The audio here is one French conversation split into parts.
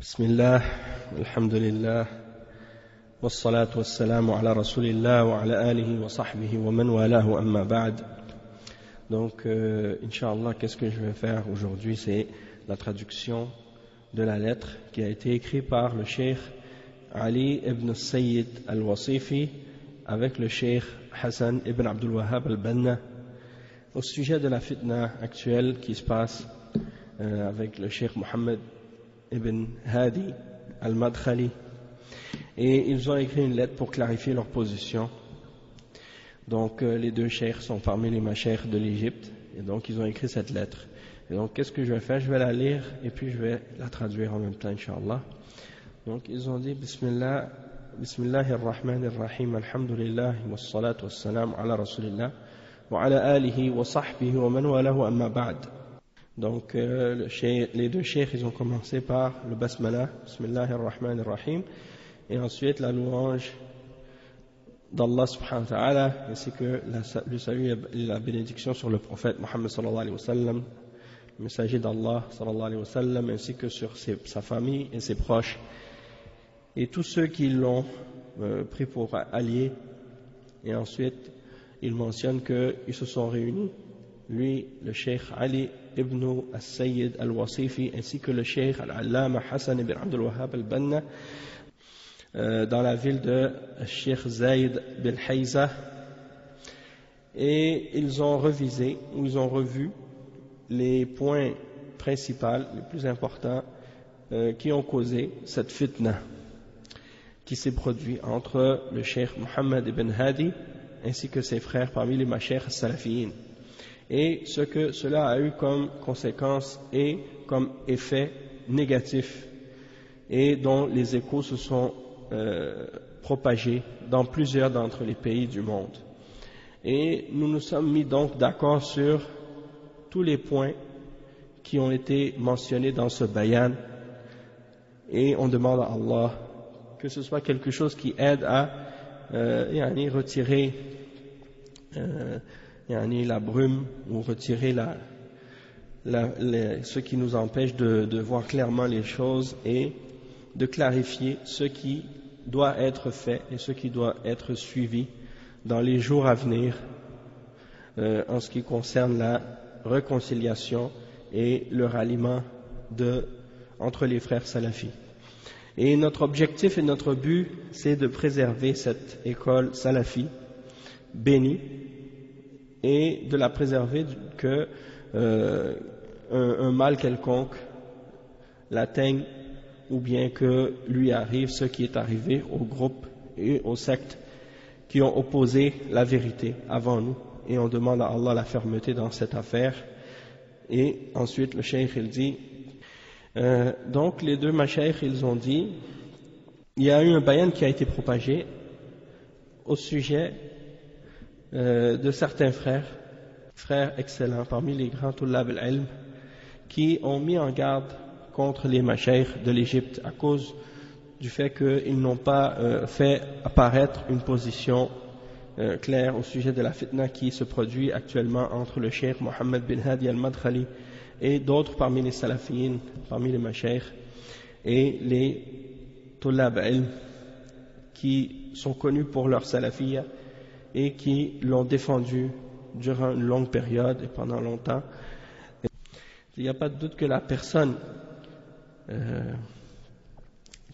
بسم الله الحمد لله والصلاة والسلام على رسول الله وعلى آله وصحبه ومن والاه أما بعد. Donc, Inch'Allah, qu'est-ce que je vais faire aujourd'hui? C'est la traduction de la lettre qui a été écrite par le Cheikh Ali ibn Sayyid al-Wasifi avec le Cheikh Hassan ibn Abdul Wahhab al-Banna au sujet de la fitna actuelle qui se passe avec le Cheikh Mohammed ibn Hadi al-Madkhali. Et ils ont écrit une lettre pour clarifier leur position. Donc les deux cheikhs sont parmi les mashaykhs de l'Égypte, et donc ils ont écrit cette lettre. Et donc qu'est-ce que je vais faire? Je vais la lire et puis je vais la traduire en même temps, Inch'Allah. Donc ils ont dit Bismillahirrahmanirrahim, alhamdulillah, wassalatu wassalam ala rasulillah, wa ala alihi wa sahbihi wa man walahu amma ba'd. Donc les deux cheikhs, ils ont commencé par le basmala, Bismillahirrahmanirrahim, et ensuite la louange d'Allah subhanahu wa ta'ala, ainsi que le salut et la bénédiction sur le prophète Mohammed sallallahu alayhi wa sallam, le messager d'Allah sallallahu alayhi wa sallam, ainsi que sur sa famille et ses proches, et tous ceux qui l'ont pris pour alliés. Et ensuite, il mentionne qu'ils se sont réunis, lui, le Cheikh Ali ibn al-Sayyid al-Wasifi, ainsi que le Cheikh al-Allama Hassan ibn Abdul Wahhab al-Banna, dans la ville de Cheikh Zayd bin Hayza, et ils ont revisé, ou ils ont revu les points principaux, les plus importants, qui ont causé cette fitna qui s'est produite entre le Cheikh Mohammed ibn Hadi ainsi que ses frères parmi les mashayikh salafiyin, et ce que cela a eu comme conséquence et comme effet négatif, et dont les échos se sont propagés dans plusieurs d'entre les pays du monde. Et nous nous sommes mis donc d'accord sur tous les points qui ont été mentionnés dans ce bayan, et on demande à Allah que ce soit quelque chose qui aide à retirer la brume, ou retirer ce qui nous empêche de voir clairement les choses, et de clarifier ce qui doit être fait et ce qui doit être suivi dans les jours à venir en ce qui concerne la réconciliation et le ralliement entre les frères salafis. Et notre objectif et notre but, c'est de préserver cette école salafi bénie, et de la préserver que un mal quelconque l'atteigne, ou bien que lui arrive ce qui est arrivé aux groupes et aux sectes qui ont opposé la vérité avant nous. Et on demande à Allah la fermeté dans cette affaire. Et ensuite le cheikh il dit, donc les deux mashayikh ils ont dit, il y a eu un bayan qui a été propagé au sujet de certains frères excellents parmi les grands tullab al-ilm, qui ont mis en garde contre les mashayikh de l'Égypte à cause du fait qu'ils n'ont pas fait apparaître une position claire au sujet de la fitna qui se produit actuellement entre le Cheikh Mohammed bin Hadi al-Madkhali et d'autres parmi les salafiyin, parmi les mashayikh et les tullab ilm qui sont connus pour leur salafiyya et qui l'ont défendu durant une longue période et pendant longtemps. Il n'y a pas de doute que la personne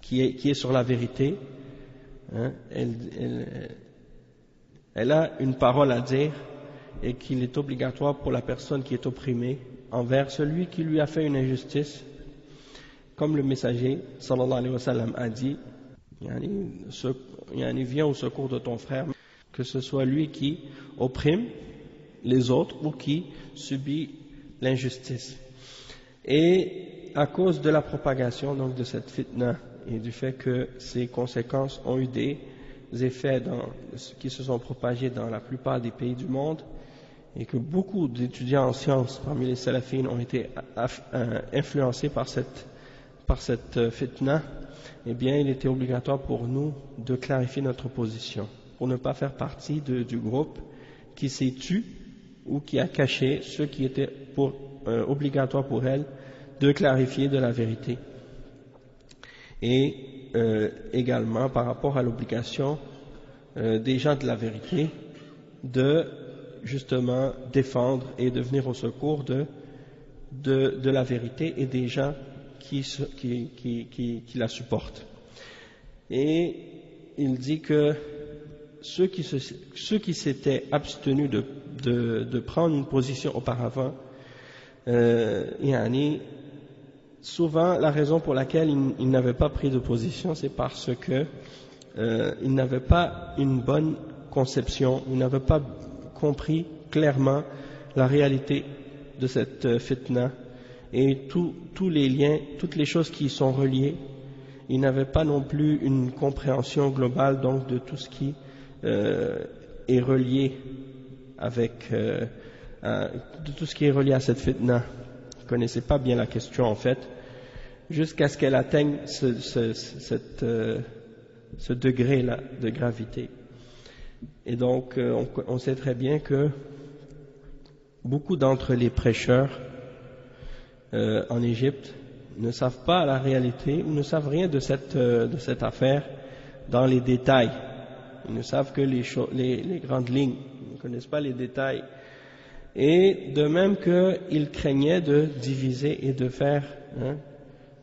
qui est sur la vérité, elle a une parole à dire, et qu'il est obligatoire pour la personne qui est opprimée envers celui qui lui a fait une injustice, comme le messager sallallahu alayhi wa sallam a dit, viens au secours de ton frère, que ce soit lui qui opprime les autres ou qui subit l'injustice. Et à cause de la propagation donc de cette fitna, et du fait que ses conséquences ont eu des effets qui se sont propagés dans la plupart des pays du monde, et que beaucoup d'étudiants en sciences parmi les salafines ont été influencés par cette fitna, eh bien il était obligatoire pour nous de clarifier notre position, pour ne pas faire partie du groupe qui s'est tu ou qui a caché ce qui était obligatoire pour elle de clarifier de la vérité. et également par rapport à l'obligation des gens de la vérité de justement défendre et de venir au secours de la vérité et des gens qui la supportent. Et il dit que ceux qui s'étaient abstenus de prendre une position auparavant, souvent la raison pour laquelle ils n'avaient pas pris de position, c'est parce que ils n'avaient pas une bonne conception, ils n'avaient pas compris clairement la réalité de cette fitna et tous les liens, toutes les choses qui y sont reliées. Ils n'avaient pas non plus une compréhension globale donc de tout ce qui est relié de tout ce qui est relié à cette fitna. Ils ne connaissaient pas bien la question en fait, jusqu'à ce qu'elle atteigne ce degré-là de gravité. Et donc, on sait très bien que beaucoup d'entre les prêcheurs en Égypte ne savent pas la réalité, ou ne savent rien de cette affaire dans les détails. Ils ne savent que les grandes lignes, ils ne connaissent pas les détails. Et de même qu'ils craignaient de diviser et de faire,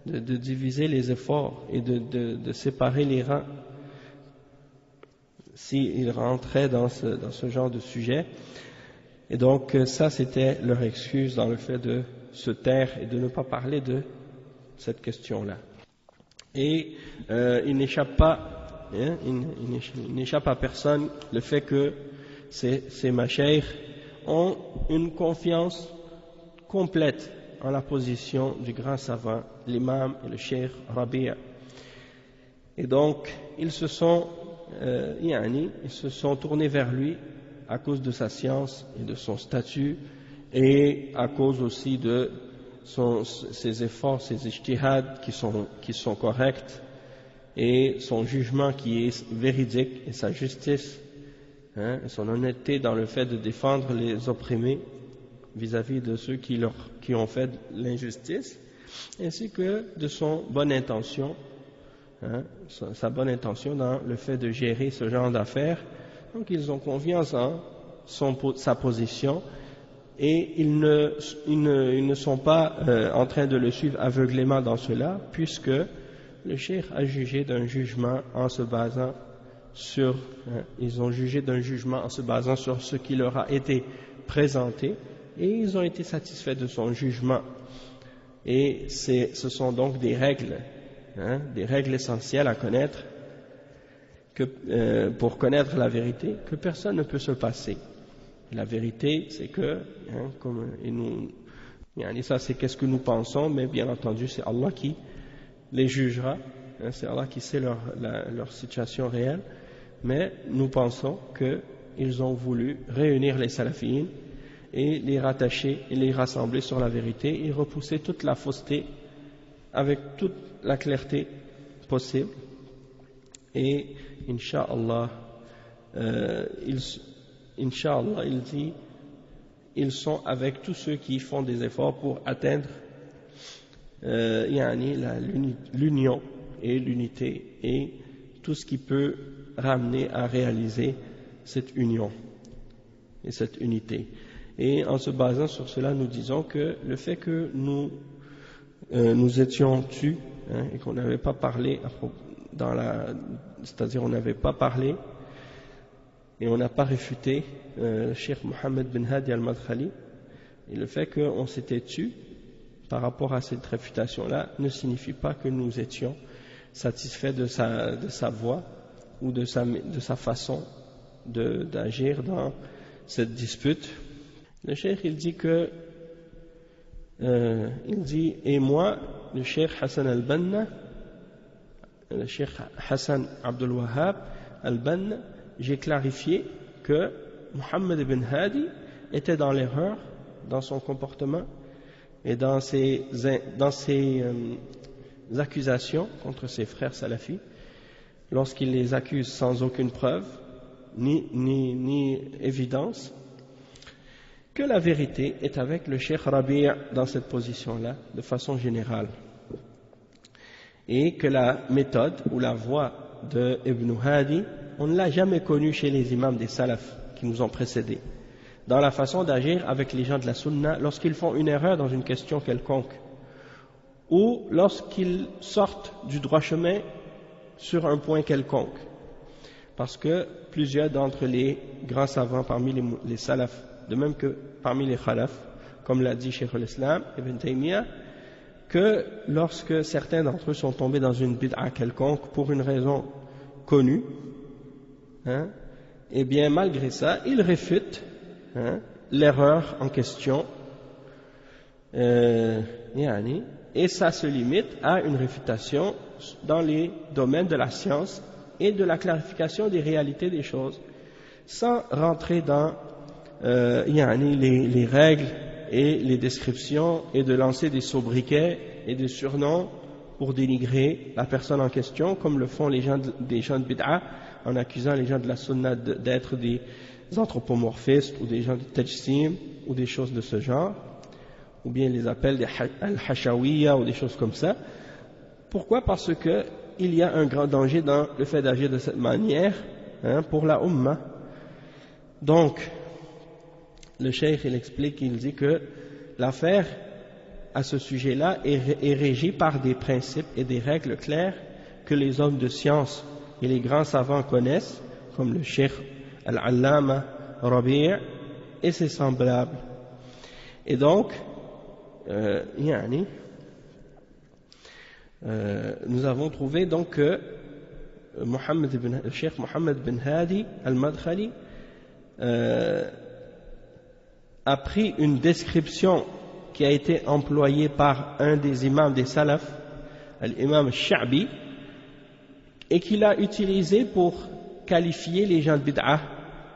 de diviser les efforts et de séparer les rangs s'ils rentraient dans ce genre de sujet. Et donc ça c'était leur excuse dans le fait de se taire et de ne pas parler de cette question-là. Et il n'échappe pas, il n'échappe à personne le fait que ces mashaykh ont une confiance complète en la position du grand savant, l'imam et le cheikh Rabi'. Et donc ils se sont tournés vers lui à cause de sa science et de son statut et à cause aussi de ses efforts, ses ijtihads qui sont corrects et son jugement qui est véridique et sa justice, son honnêteté dans le fait de défendre les opprimés vis-à-vis de ceux qui ont fait l'injustice, ainsi que de son bonne intention, sa bonne intention dans le fait de gérer ce genre d'affaires. Donc ils ont confiance en sa position et ils ne sont pas en train de le suivre aveuglément dans cela, puisque le cheikh a jugé d'un jugement en se basant sur ce qui leur a été présenté et ils ont été satisfaits de son jugement. Et ce sont donc des règles essentielles à connaître pour connaître la vérité, que personne ne peut se passer. La vérité, c'est que, ça c'est qu'est-ce que nous pensons, mais bien entendu c'est Allah qui les jugera, c'est Allah qui sait leur situation réelle, mais nous pensons qu'ils ont voulu réunir les salafiyyin et les rattacher et les rassembler sur la vérité et repousser toute la fausseté avec toute la clarté possible. Et Inch'Allah, il dit, ils sont avec tous ceux qui font des efforts pour atteindre l'union et l'unité et tout ce qui peut ramener à réaliser cette union et cette unité. Et en se basant sur cela, nous disons que le fait que nous étions tus et qu'on n'avait pas parlé c'est-à-dire on n'avait pas parlé et on n'a pas réfuté Cheikh Mohammed bin Hadi al-Madkhali, et le fait qu'on s'était tu par rapport à cette réfutation-là ne signifie pas que nous étions satisfaits de sa voix ou de sa façon d'agir dans cette dispute. Le cheikh il dit et moi, le cheikh Hassan al-Banna, le cheikh Hassan Abdul Wahhab al-Banna, j'ai clarifié que Muhammad ibn Hadi était dans l'erreur dans son comportement et dans ses accusations contre ses frères salafis, lorsqu'il les accuse sans aucune preuve ni évidence, que la vérité est avec le cheikh Rabi' dans cette position-là, de façon générale. et que la méthode ou la voie de Ibn Hadi, on ne l'a jamais connue chez les imams des salafs qui nous ont précédés, dans la façon d'agir avec les gens de la sunna lorsqu'ils font une erreur dans une question quelconque, ou lorsqu'ils sortent du droit chemin sur un point quelconque. Parce que plusieurs d'entre les grands savants parmi les salafs, de même que parmi les khalafs, comme l'a dit Cheikh al-Islam, Ibn Taymiyyah, que lorsque certains d'entre eux sont tombés dans une bid'a quelconque pour une raison connue, et bien malgré ça, ils réfutent l'erreur en question, et ça se limite à une réfutation dans les domaines de la science et de la clarification des réalités des choses, sans rentrer dans les règles et les descriptions et de lancer des sobriquets et des surnoms pour dénigrer la personne en question, comme le font des gens de bid'a, en accusant les gens de la sunna d'être des anthropomorphistes ou des gens de tajsim ou des choses de ce genre, ou bien les appellent des al-hashawiyya ou des choses comme ça. Pourquoi? Parce que il y a un grand danger dans le fait d'agir de cette manière pour la umma. Donc, le cheikh il explique, il dit que l'affaire à ce sujet-là est régie par des principes et des règles claires que les hommes de science et les grands savants connaissent, comme le cheikh Al-Allama Rabi' et ses semblables. Et donc, nous avons trouvé donc que le cheikh Mohammed bin Hadi al-Madkhali a pris une description qui a été employée par un des imams des salafs, l'imam Sha'bi, et qu'il a utilisé pour qualifier les gens de bid'a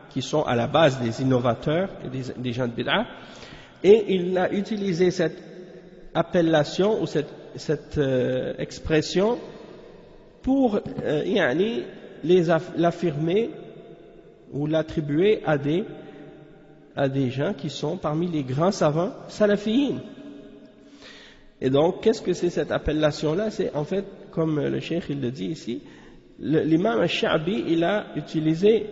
qui sont à la base des innovateurs et des gens de bid'a, et il a utilisé cette appellation ou cette expression pour l'affirmer ou l'attribuer à des gens qui sont parmi les grands savants salafiyyin. Et donc, qu'est-ce que c'est cette appellation-là? C'est en fait, comme le cheikh il le dit ici, l'imam al-Sha'bi il a utilisé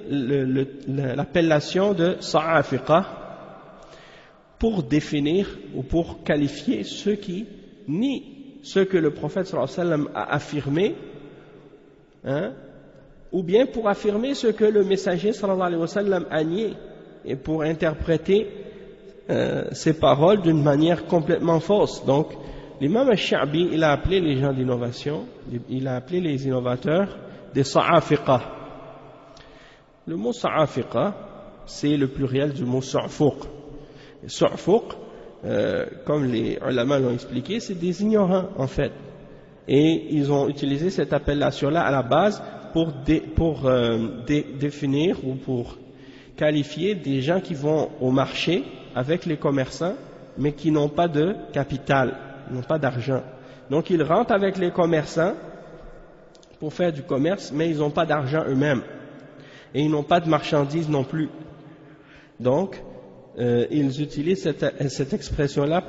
l'appellation de Sa'afiqa pour définir ou pour qualifier ceux qui nient ce que le prophète sallallahu alayhi wa sallam a affirmé, ou bien pour affirmer ce que le messager sallallahu alayhi wa sallam a nié, et pour interpréter ces paroles d'une manière complètement fausse. Donc, l'imam al-Sha'bi, il a appelé les gens d'innovation, il a appelé les innovateurs des Sa'afiqa. Le mot Sa'afiqa, c'est le pluriel du mot Su'fuq. Su'fuq, comme les ulama l'ont expliqué, c'est des ignorants en fait. Et ils ont utilisé cette appellation-là à la base pour définir ou pour qualifier des gens qui vont au marché avec les commerçants, mais qui n'ont pas de capital, n'ont pas d'argent. Donc ils rentrent avec les commerçants pour faire du commerce, mais ils n'ont pas d'argent eux-mêmes. Et ils n'ont pas de marchandises non plus. Donc, ils utilisent cette expression-là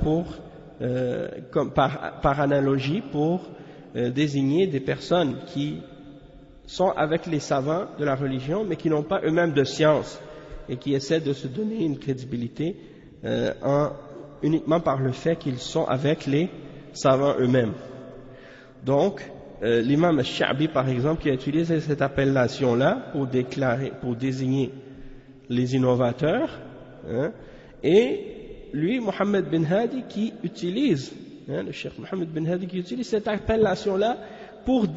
par analogie pour désigner des personnes qui sont avec les savants de la religion, mais qui n'ont pas eux-mêmes de science et qui essaient de se donner une crédibilité uniquement par le fait qu'ils sont avec les savants eux-mêmes. Donc, l'imam al-Sha'bi, par exemple, qui a utilisé cette appellation-là pour désigner les innovateurs, et lui, Mohammed bin Hadi, qui utilise, le cheikh Mohammed bin Hadi, qui utilise cette appellation-là pour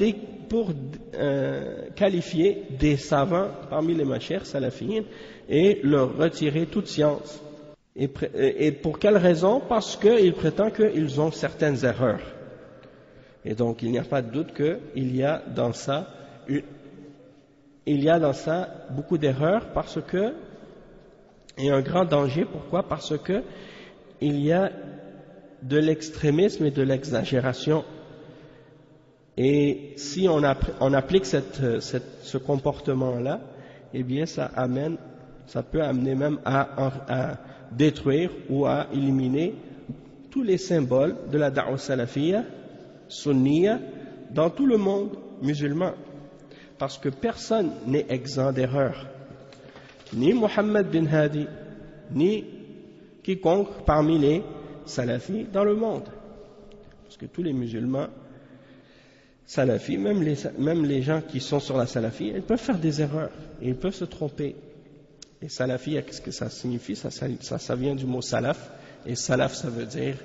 qualifier des savants parmi les mashayikh salafiyyin et leur retirer toute science. Et pour quelle raison? Parce qu'il prétend qu'ils ont certaines erreurs. Et donc, il n'y a pas de doute qu'il y a dans ça beaucoup d'erreurs, parce que il y a un grand danger. Pourquoi? Parce que il y a de l'extrémisme et de l'exagération. Et si on applique ce comportement-là, eh bien ça peut amener même à détruire ou à éliminer tous les symboles de la da'wa salafiyya, sunniya, dans tout le monde musulman, parce que personne n'est exempt d'erreur, ni Mohammed bin Hadi, ni quiconque parmi les salafis dans le monde, parce que tous les musulmans salafis, même les gens qui sont sur la salafie, ils peuvent faire des erreurs, et ils peuvent se tromper. Et salafi, qu'est-ce que ça signifie? Ça vient du mot salaf, et salaf ça veut dire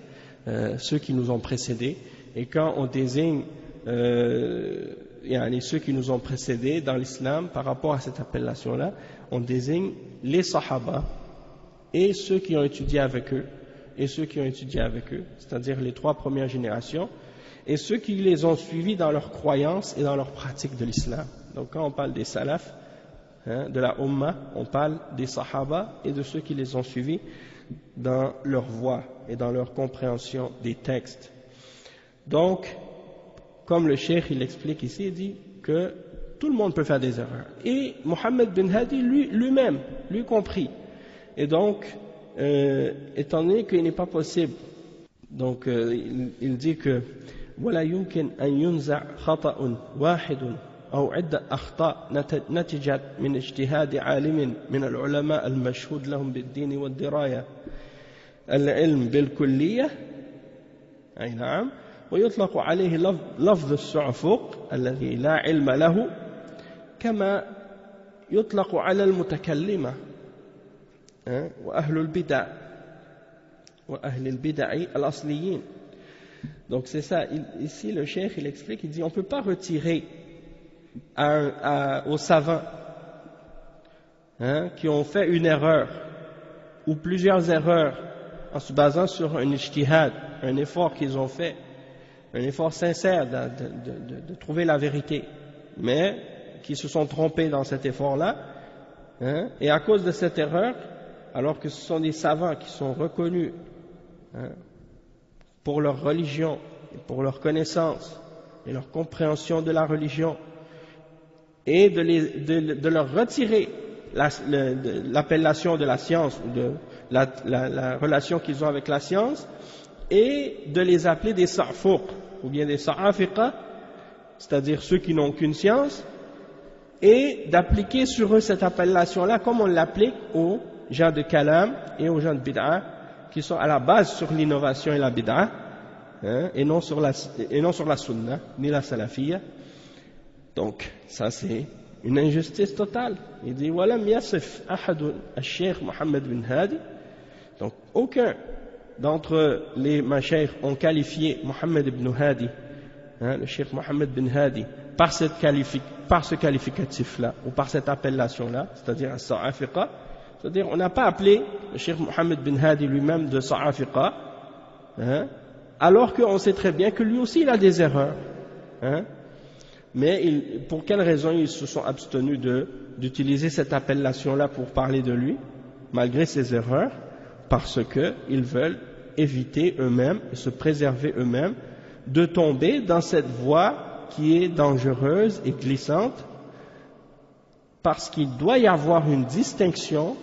ceux qui nous ont précédés, et quand on désigne ceux qui nous ont précédés dans l'islam par rapport à cette appellation-là, on désigne les sahaba et ceux qui ont étudié avec eux, c'est-à-dire les 3 premières générations, et ceux qui les ont suivis dans leur croyance et dans leur pratique de l'islam. Donc quand on parle des salafs, de la Ummah, on parle des sahaba et de ceux qui les ont suivis dans leur voie et dans leur compréhension des textes. Donc, comme le cheikh il explique ici, il dit que tout le monde peut faire des erreurs. Et Mohammed bin Hadi lui-même, lui compris. Et donc, étant donné qu'il n'est pas possible, donc il dit que ولا يمكن أن ينزع خطأ واحد أو عدة أخطاء نتجت من اجتهاد عالم من العلماء المشهود لهم بالدين والدراية العلم بالكلية أي نعم ويطلق عليه لفظ السعفوق الذي لا علم له كما يطلق على المتكلمة وأهل البدع الأصليين. Donc c'est ça, ici le cheikh il explique, il dit on ne peut pas retirer aux savants qui ont fait une erreur ou plusieurs erreurs en se basant sur un ijtihad, un effort qu'ils ont fait, un effort sincère de trouver la vérité, mais qui se sont trompés dans cet effort-là, et à cause de cette erreur, alors que ce sont des savants qui sont reconnus pour leur religion, et pour leur connaissance et leur compréhension de la religion, et de leur retirer l'appellation de la science, ou de la relation qu'ils ont avec la science, et de les appeler des sa'fouq, ou bien des sa'afiqa, c'est-à-dire ceux qui n'ont aucune science, et d'appliquer sur eux cette appellation-là comme on l'applique aux gens de kalam et aux gens de bid'a, qui sont à la base sur l'innovation et la bid'a, et non sur la sunna, ni la salafiyya. Donc, ça c'est une injustice totale. Il dit, وَلَمْ يَصِفْ أَحَدٌ الشيخ Mohammed bin Hadi. Donc, aucun d'entre les mashayikh ont qualifié Mohammed ibn Hadi, le cheikh Mohammed bin Hadi, par ce qualificatif-là, ou par cette appellation-là, c'est-à-dire as-sa'afiqa. C'est-à-dire, on n'a pas appelé le cheikh Mohammed bin Hadi lui-même de sa'afiqa, alors qu'on sait très bien que lui aussi il a des erreurs. Mais pour quelle raison ils se sont abstenus d'utiliser cette appellation-là pour parler de lui, malgré ses erreurs? Parce qu'ils veulent éviter eux-mêmes, et se préserver eux-mêmes, de tomber dans cette voie qui est dangereuse et glissante, parce qu'il doit y avoir une distinction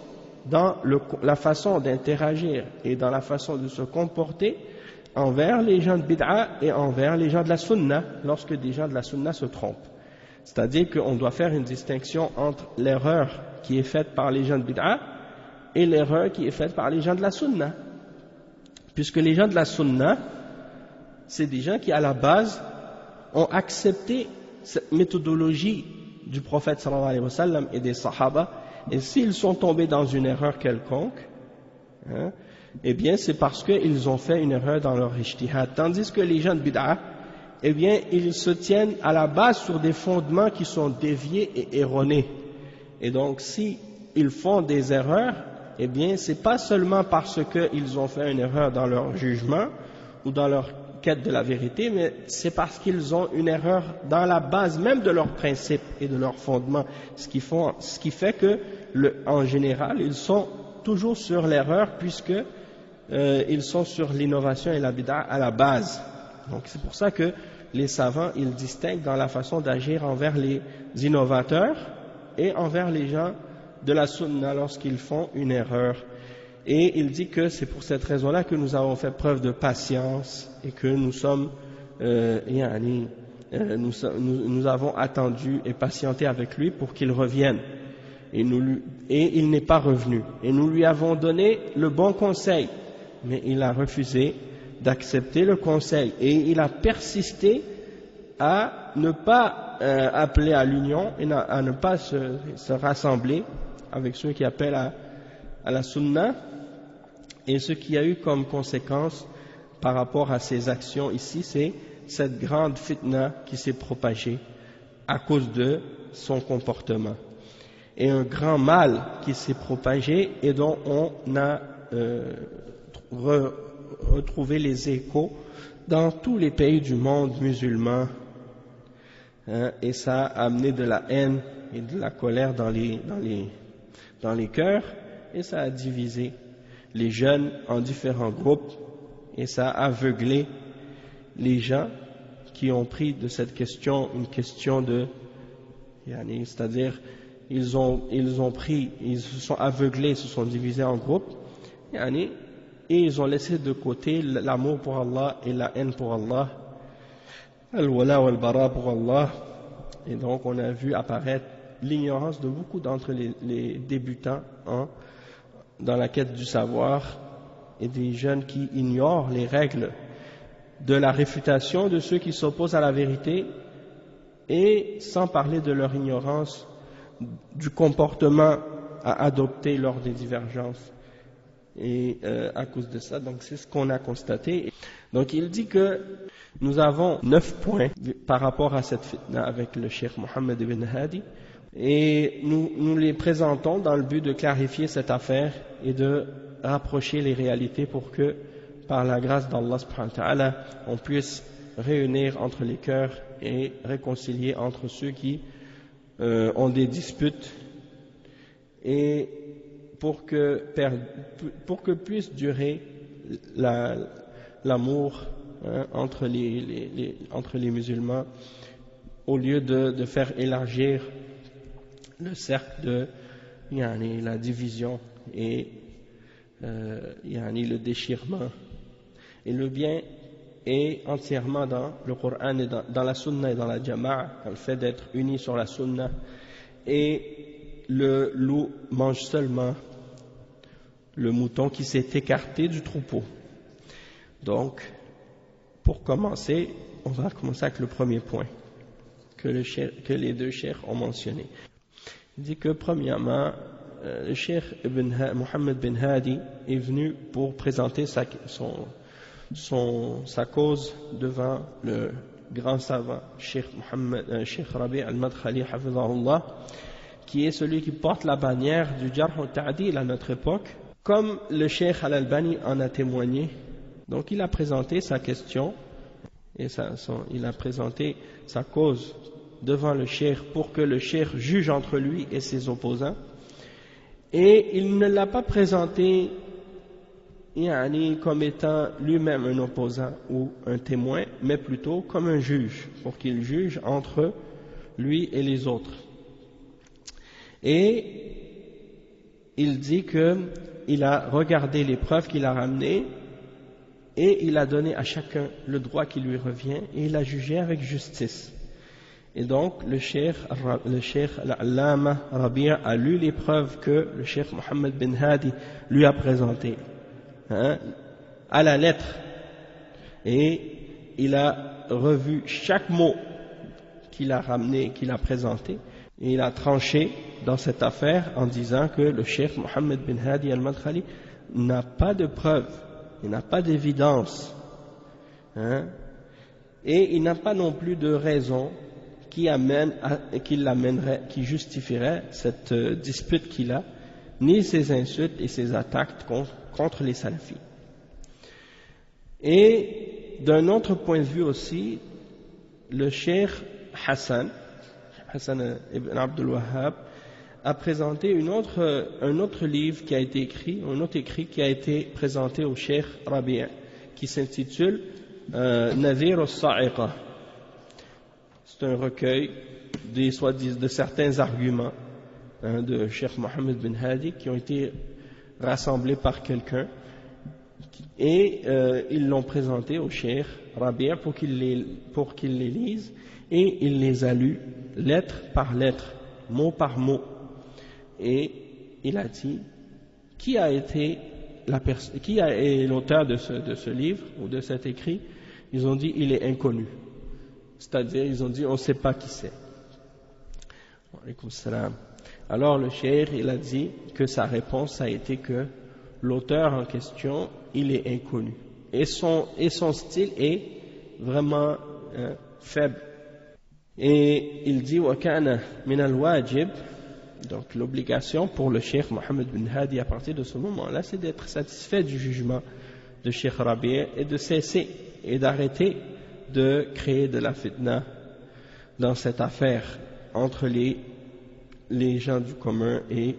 dans la façon d'interagir et dans la façon de se comporter envers les gens de bid'a et envers les gens de la sunna, lorsque des gens de la sunna se trompent. C'est-à-dire qu'on doit faire une distinction entre l'erreur qui est faite par les gens de bid'a et l'erreur qui est faite par les gens de la sunna. Puisque les gens de la sunna, c'est des gens qui à la base ont accepté cette méthodologie du prophète sallallahu alayhi wa sallam et des sahaba, et s'ils sont tombés dans une erreur quelconque, eh bien c'est parce qu'ils ont fait une erreur dans leur ijtihad. Tandis que les gens de bid'a, eh bien ils se tiennent à la base sur des fondements qui sont déviés et erronés. Et donc si ils font des erreurs, eh bien c'est pas seulement parce qu'ils ont fait une erreur dans leur jugement ou dans leur quête de la vérité, mais c'est parce qu'ils ont une erreur dans la base même de leurs principes et de leurs fondements, ce qui fait que en général ils sont toujours sur l'erreur, puisque ils sont sur l'innovation et la bid'a à la base. Donc c'est pour ça que les savants ils distinguent dans la façon d'agir envers les innovateurs et envers les gens de la sunna lorsqu'ils font une erreur. Et il dit que c'est pour cette raison-là que nous avons fait preuve de patience et que nous sommes nous avons attendu et patienté avec lui pour qu'il revienne. Et il n'est pas revenu. Et nous lui avons donné le bon conseil, mais il a refusé d'accepter le conseil. Et il a persisté à ne pas appeler à l'union et à ne pas se rassembler avec ceux qui appellent à la sunna. Et ce qui a eu comme conséquence par rapport à ses actions ici, c'est cette grande fitna qui s'est propagée à cause de son comportement. Et un grand mal qui s'est propagé et dont on a retrouvé les échos dans tous les pays du monde musulman. Et ça a amené de la haine et de la colère dans les cœurs, et ça a divisé les jeunes en différents groupes, et ça a aveuglé les gens qui ont pris de cette question une question de, c'est-à-dire ils se sont aveuglés, se sont divisés en groupes, et ils ont laissé de côté l'amour pour Allah et la haine pour Allah, al-wala wal-bara pour Allah. Et donc on a vu apparaître l'ignorance de beaucoup d'entre les débutants dans la quête du savoir, et des jeunes qui ignorent les règles de la réfutation de ceux qui s'opposent à la vérité, et sans parler de leur ignorance du comportement à adopter lors des divergences. Et à cause de ça, donc c'est ce qu'on a constaté. Donc il dit que nous avons 9 points par rapport à cette fitna avec le Cheikh Mohammed ibn Hadi, et nous les présentons dans le but de clarifier cette affaire et de rapprocher les réalités pour que, par la grâce d'Allah subhanahu wa ta'ala, on puisse réunir entre les cœurs et réconcilier entre ceux qui ont des disputes, et pour que puisse durer l'amour entre les musulmans, au lieu de faire élargir le cercle de la division et le déchirement. Et le bien est entièrement dans le Coran et dans la sunna et dans la jama'a, dans le fait d'être unis sur la sunna. Et le loup mange seulement le mouton qui s'est écarté du troupeau. Donc, pour commencer, on va commencer avec le premier point que les deux cheikhs ont mentionné. Il dit que premièrement, le cheikh Mohammed bin Hadi est venu pour présenter sa cause devant le grand savant cheikh Rabi' al-Madkhali hafizahullah, qui est celui qui porte la bannière du Jarh wa Ta'dil à notre époque, comme le cheikh al-Albani en a témoigné. Donc il a présenté sa question et il a présenté sa cause devant le cheikh pour que le cheikh juge entre lui et ses opposants, et il ne l'a pas présenté comme étant lui-même un opposant ou un témoin, mais plutôt comme un juge, pour qu'il juge entre lui et les autres. Et il dit qu'il a regardé les preuves qu'il a ramenées et il a donné à chacun le droit qui lui revient, et il a jugé avec justice. Et donc le cheikh al-Allama Rabi' a lu les preuves que le cheikh Mohammed bin Hadi lui a présentées à la lettre, et il a revu chaque mot qu'il a ramené, qu'il a présenté, et il a tranché dans cette affaire en disant que le cheikh Mohammed bin Hadi al-Madkhali n'a pas de preuves, il n'a pas d'évidence, et il n'a pas non plus de raison qui justifierait cette dispute qu'il a, ni ses insultes et ses attaques contre les salafis. Et d'un autre point de vue aussi, le cheikh Hassan ibn Abdul Wahhab a présenté un autre livre qui a été écrit, un autre écrit qui a été présenté au cheikh Rabi', qui s'intitule Nadhir al-Sa'iqa. C'est un recueil de certains arguments de Cheikh Mohammed bin Hadi qui ont été rassemblés par quelqu'un Et ils l'ont présenté au cheikh Rabi' pour qu'il les lise, et il les a lus lettre par lettre, mot par mot. Et il a dit, qui est l'auteur de ce livre ou de cet écrit? Ils ont dit, il est inconnu. C'est-à-dire, ils ont dit, on ne sait pas qui c'est. Alors le cheikh, il a dit que sa réponse a été que l'auteur en question, il est inconnu. Et son style est vraiment faible. Et il dit, وَكَانَ مِنَ الْوَاجِبِ, donc l'obligation pour le cheikh Mohammed bin Hadi à partir de ce moment-là, c'est d'être satisfait du jugement de cheikh Rabi' et de cesser et d'arrêter de créer de la fitna dans cette affaire entre les gens du commun et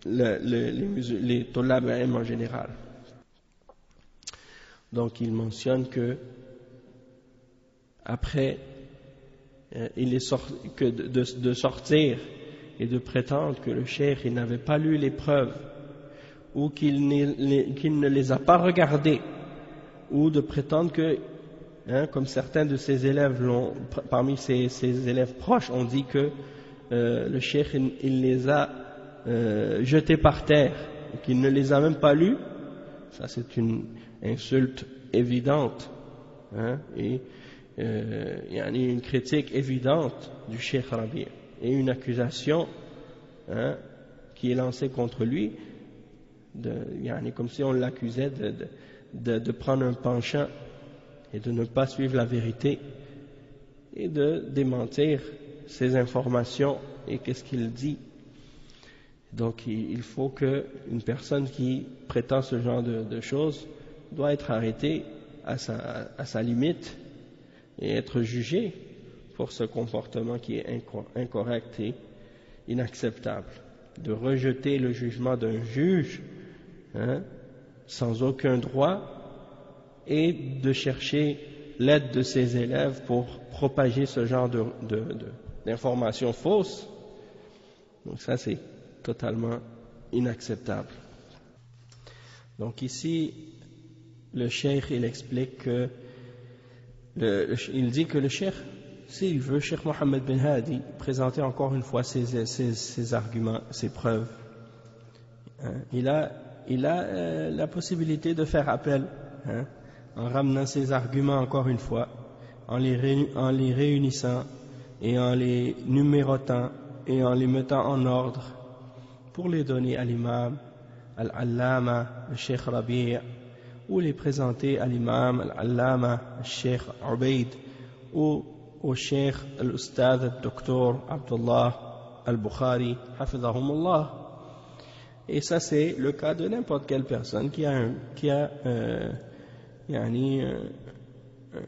les Tollab en général. Donc il mentionne que après de sortir et de prétendre que le cheikh n'avait pas lu les preuves ou qu'il ne les a pas regardées, ou de prétendre que, comme certains de ses élèves parmi ses élèves proches ont dit que le cheikh il les a jetés par terre, qu'il ne les a même pas lus. Ça c'est une insulte évidente, et il y a une critique évidente du cheikh Rabi' et une accusation qui est lancée contre lui, comme si on l'accusait de prendre un penchant et de ne pas suivre la vérité et de démentir ses informations et qu'est-ce qu'il dit. Donc il faut qu'une personne qui prétend ce genre de choses doit être arrêtée à sa limite et être jugée pour ce comportement qui est incorrect et inacceptable. De rejeter le jugement d'un juge sans aucun droit et de chercher l'aide de ses élèves pour propager ce genre d'informations fausses. Donc ça c'est totalement inacceptable. Donc ici le cheikh il explique que il dit que le cheikh, s'il veut, Cheikh Mohammed bin Hadi, présenter encore une fois ses arguments, ses preuves, il a la possibilité de faire appel, en ramenant ses arguments encore une fois, en les réunissant et en les numérotant et en les mettant en ordre pour les donner à l'imam Al-Allama, le Cheikh Rabi', ou les présenter à l'imam Al-Allama, le Cheikh Ubaid, ou au Cheikh Al-Ustad Al-Doctor Abdullah Al-Bukhari, hafidhahumullah. Et ça c'est le cas de n'importe quelle personne qui a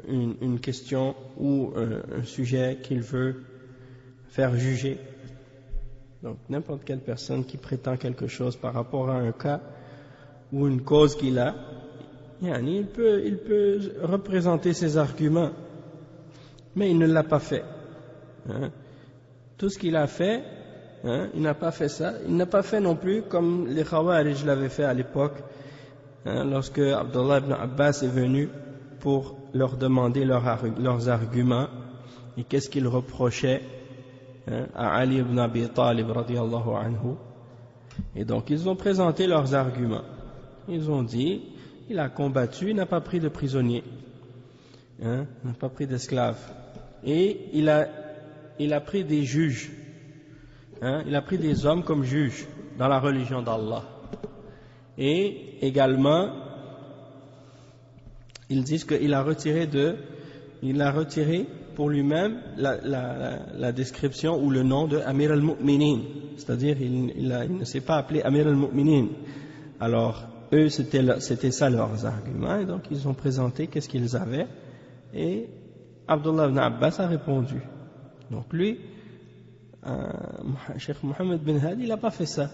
une question ou un sujet qu'il veut faire juger. Donc n'importe quelle personne qui prétend quelque chose par rapport à un cas ou une cause qu'il a, il peut représenter ses arguments, mais il ne l'a pas fait. Tout ce qu'il a fait, il n'a pas fait ça. Il n'a pas fait non plus comme les Khawarij l'avaient fait à l'époque, lorsque Abdullah ibn Abbas est venu pour leur demander leurs arguments et qu'est-ce qu'ils reprochaient à Ali ibn Abi Talib radiyallahu anhu. Et donc ils ont présenté leurs arguments. Ils ont dit, il a combattu, il n'a pas pris de prisonniers, il n'a pas pris d'esclaves, et il a pris des juges, il a pris des hommes comme juges dans la religion d'Allah. Et également ils disent qu'il a retiré pour lui-même la description ou le nom de Amir al-Mu'minin, c'est-à-dire il ne s'est pas appelé Amir al-Mu'minin. Alors eux c'était ça leurs arguments, et donc ils ont présenté qu'est-ce qu'ils avaient, et Abdullah ibn Abbas a répondu. Donc lui, Cheikh Mohammed bin Hadi, il n'a pas fait ça.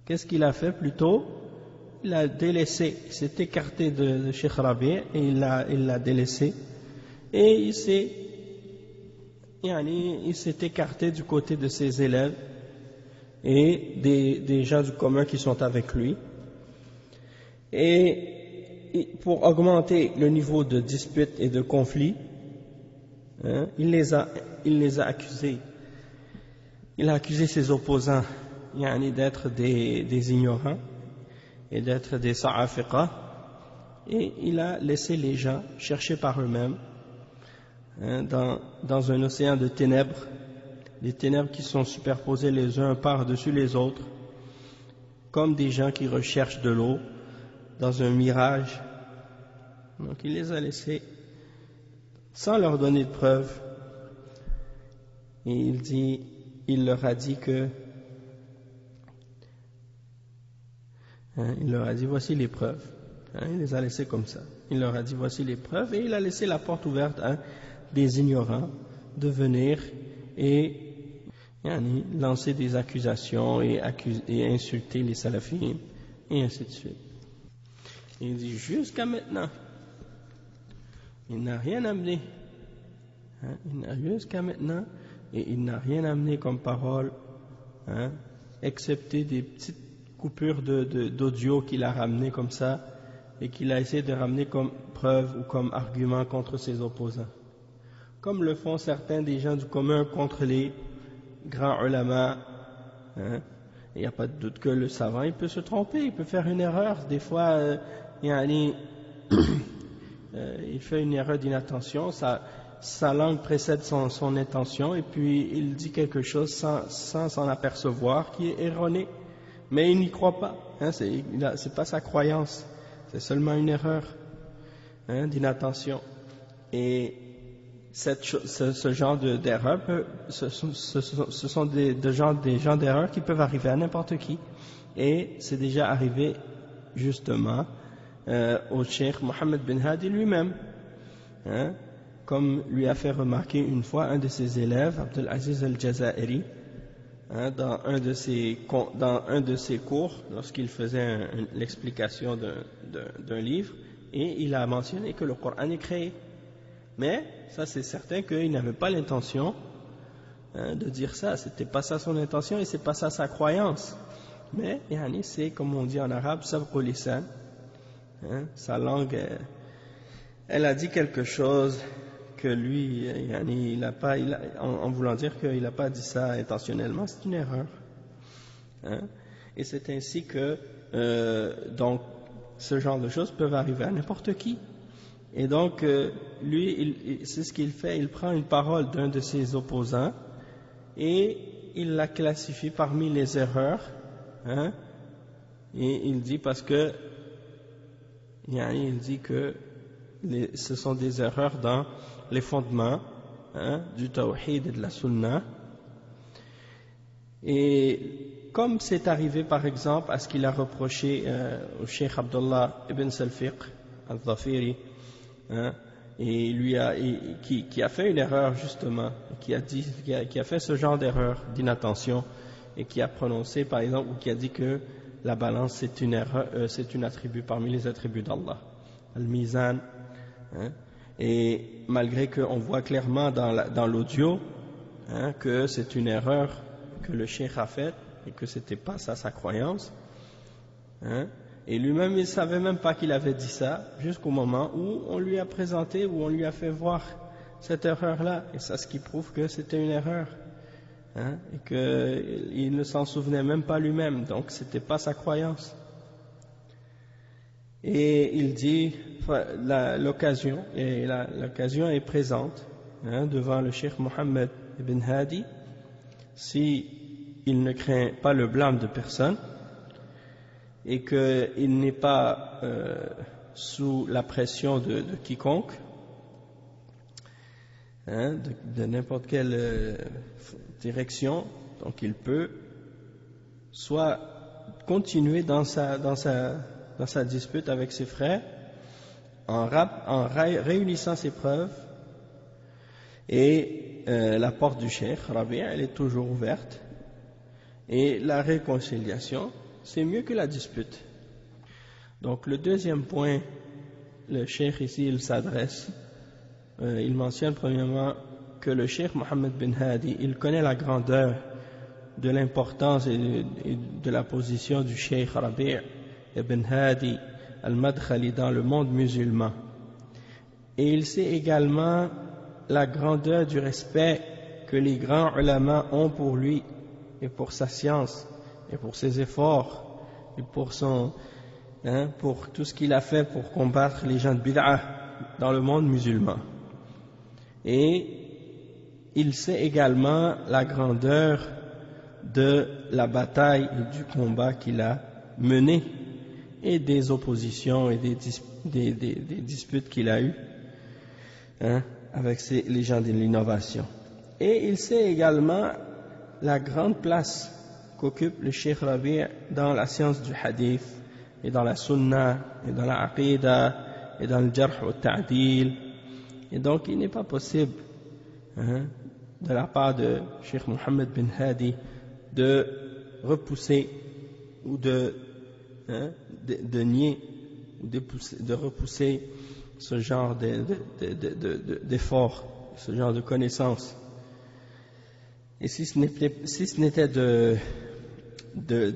Qu'est-ce qu'il a fait plutôt? Il a délaissé, il s'est écarté de Cheikh Rabi' et il l'a délaissé, et il s'est écarté du côté de ses élèves et des gens du commun qui sont avec lui, Et pour augmenter le niveau de dispute et de conflit, hein, il les a accusés. Il a accusé ses opposants d'être des ignorants et d'être des sa'afiqa, et il a laissé les gens chercher par eux-mêmes, hein, dans un océan de ténèbres, des ténèbres qui sont superposées les uns par-dessus les autres, comme des gens qui recherchent de l'eau dans un mirage. Donc il les a laissés sans leur donner de preuves, et il leur a dit que il leur a dit voici les preuves. Il les a laissés comme ça. Il leur a dit voici les preuves, et il a laissé la porte ouverte à des ignorants de venir et lancer des accusations et insulter les salafis, et ainsi de suite. Il dit jusqu'à maintenant, il n'a rien amené. Jusqu'à maintenant, et il n'a rien amené comme parole, excepté des petites coupures d'audio qu'il a ramené comme ça, et qu'il a essayé de ramener comme preuve ou comme argument contre ses opposants, comme le font certains des gens du commun contre les grands ulama. Il n'y a pas de doute que le savant il peut se tromper, il peut faire une erreur des fois, il fait une erreur d'inattention, sa langue précède son intention, et puis il dit quelque chose sans s'en apercevoir, qui est erroné, mais il n'y croit pas, c'est pas sa croyance, c'est seulement une erreur d'inattention. Et ce genre d'erreur, ce sont des gens d'erreur qui peuvent arriver à n'importe qui, et c'est déjà arrivé justement au cheikh Mohammed bin Hadi lui-même, comme lui a fait remarquer une fois un de ses élèves, Abdul Aziz al-Jazairi, dans un de ses cours, lorsqu'il faisait l'explication d'un livre, et il a mentionné que le Coran est créé. Mais ça, c'est certain qu'il n'avait pas l'intention de dire ça. C'était pas ça son intention, et c'est pas ça sa croyance. Mais c'est, comme on dit en arabe, sabqu lisan. Sa langue, elle a dit quelque chose que lui, en voulant dire qu'il n'a pas dit ça intentionnellement, c'est une erreur. Et c'est ainsi que donc ce genre de choses peuvent arriver à n'importe qui. Et donc lui, c'est ce qu'il fait, il prend une parole d'un de ses opposants et il la classifie parmi les erreurs, et il dit parce que il dit que ce sont des erreurs dans les fondements du tawhid et de la sunna. Et comme c'est arrivé par exemple à ce qu'il a reproché au cheikh Abdullah ibn Salfiq al-Dhafiri, et qui a fait une erreur justement, qui a fait ce genre d'erreur d'inattention, et qui a prononcé par exemple, ou qui a dit que la balance c'est une erreur, c'est un attribut parmi les attributs d'Allah, al-mizan, et malgré qu'on voit clairement dans l'audio que c'est une erreur que le cheikh a faite et que c'était pas ça sa croyance, et lui-même il savait même pas qu'il avait dit ça jusqu'au moment où on lui a présenté, où on lui a fait voir cette erreur là, et ça, ce qui prouve que c'était une erreur, et qu'il ne s'en souvenait même pas lui-même, donc c'était pas sa croyance. Et il dit l'occasion est présente devant le cheikh Mohammed ibn Hadi, si il ne craint pas le blâme de personne et qu'il n'est pas sous la pression de quiconque, de n'importe quelle direction, donc il peut soit continuer dans sa dispute avec ses frères en réunissant ses preuves, et la porte du cheikh Rabi' elle est toujours ouverte, et la réconciliation c'est mieux que la dispute. Donc le deuxième point, le cheikh ici il s'adresse, il mentionne premièrement que le cheikh Mohammed bin Hadi il connaît la grandeur de l'importance et de la position du cheikh Rabi' ibn Hadi al-Madkhali dans le monde musulman. Et il sait également la grandeur du respect que les grands ulama ont pour lui et pour sa science et pour ses efforts et pour pour tout ce qu'il a fait pour combattre les gens de bid'ah dans le monde musulman. Et il sait également la grandeur de la bataille et du combat qu'il a mené et des oppositions et des disputes qu'il a eues avec les gens de l'innovation. Et il sait également la grande place qu'occupe le Cheikh Rabi' dans la science du hadith et dans la sunna et dans la aqidah et dans le jarh wa ta'dil. Et donc il n'est pas possible de la part de Cheikh Mohammed bin Hadi de repousser ou de nier ou de repousser ce genre d'effort, ce genre de connaissance. Et si ce n'était de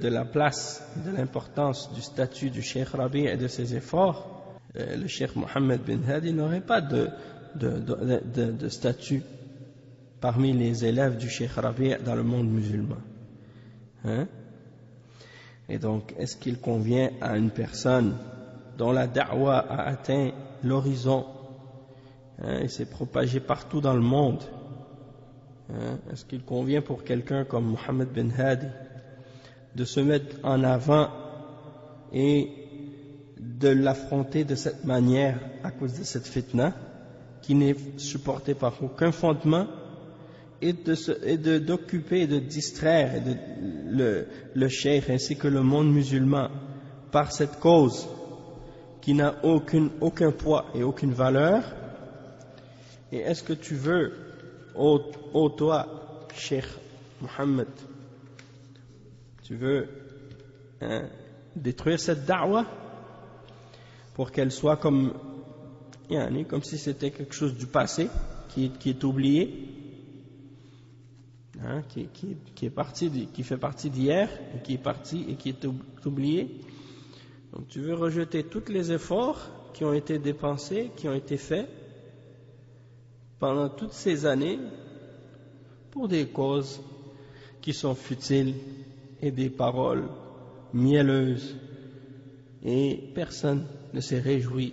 la place, de l'importance du statut du Cheikh Rabi' et de ses efforts, le Cheikh Mohammed bin Hadi n'aurait pas de statut parmi les élèves du Cheikh Rabi' dans le monde musulman. Et donc, est-ce qu'il convient à une personne dont la da'wa a atteint l'horizon et s'est propagée partout dans le monde, est-ce qu'il convient pour quelqu'un comme Mohammed bin Hadi de se mettre en avant et de l'affronter de cette manière à cause de cette fitna qui n'est supportée par aucun fondement et d'occuper et de distraire le cheikh ainsi que le monde musulman par cette cause qui n'a aucun poids et aucune valeur? Et est-ce que tu veux, ô toi, Cheikh Mohammed, tu veux détruire cette da'wa pour qu'elle soit comme si c'était quelque chose du passé qui est oublié, qui fait partie d'hier et qui est parti et qui est oublié? Donc tu veux rejeter tous les efforts qui ont été dépensés, qui ont été faits pendant toutes ces années pour des causes qui sont futiles et des paroles mielleuses, et personne ne s'est réjoui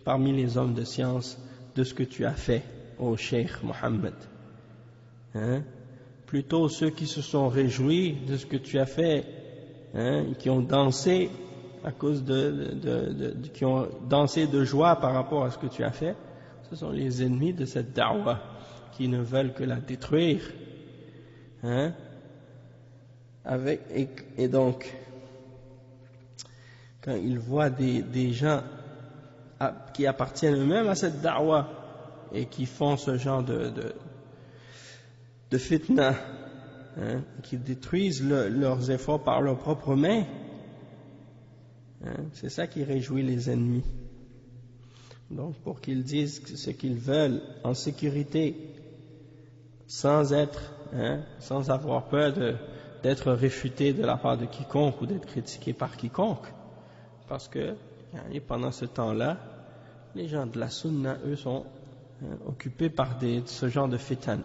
parmi les hommes de science de ce que tu as fait, ô Cheikh Mohammed. Plutôt ceux qui se sont réjouis de ce que tu as fait, qui ont dansé à cause qui ont dansé de joie par rapport à ce que tu as fait, ce sont les ennemis de cette da'wa qui ne veulent que la détruire. Et donc, quand ils voient des gens qui appartiennent eux-mêmes à cette da'wa et qui font ce genre de fitna, qui détruisent leurs efforts par leurs propres mains, c'est ça qui réjouit les ennemis. Donc pour qu'ils disent ce qu'ils veulent en sécurité, sans avoir peur d'être réfutés de la part de quiconque ou d'être critiqués par quiconque, parce que pendant ce temps-là, les gens de la sunna, eux, sont occupés par ce genre de fitan,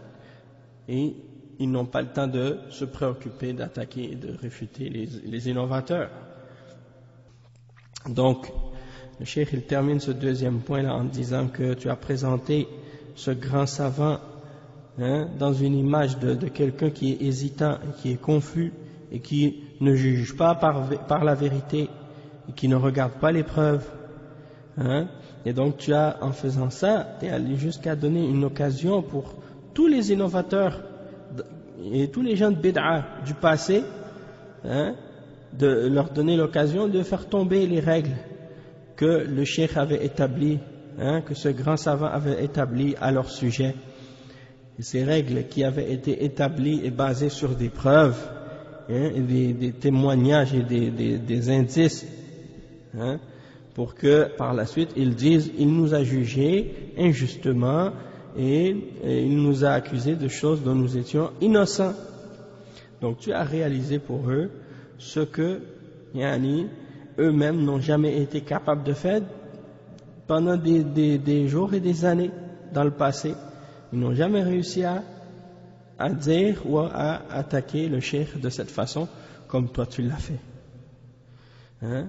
et ils n'ont pas le temps de se préoccuper d'attaquer et de réfuter les innovateurs. Donc le cheikh il termine ce deuxième point là en disant que tu as présenté ce grand savant dans une image de quelqu'un qui est hésitant et qui est confus et qui ne juge pas par la vérité et qui ne regarde pas les preuves, et donc tu as, en faisant ça, tu es allé jusqu'à donner une occasion pour tous les innovateurs et tous les gens de bid'a du passé, de leur donner l'occasion de faire tomber les règles que le cheikh avait établies, que ce grand savant avait établies à leur sujet. Et ces règles qui avaient été établies et basées sur des preuves, et des témoignages et des indices, pour que par la suite ils disent il nous a jugés injustement et il nous a accusés de choses dont nous étions innocents. Donc tu as réalisé pour eux ce que eux-mêmes n'ont jamais été capables de faire pendant des jours et des années dans le passé. Ils n'ont jamais réussi à dire ou à attaquer le cheikh de cette façon comme toi tu l'as fait. Hein?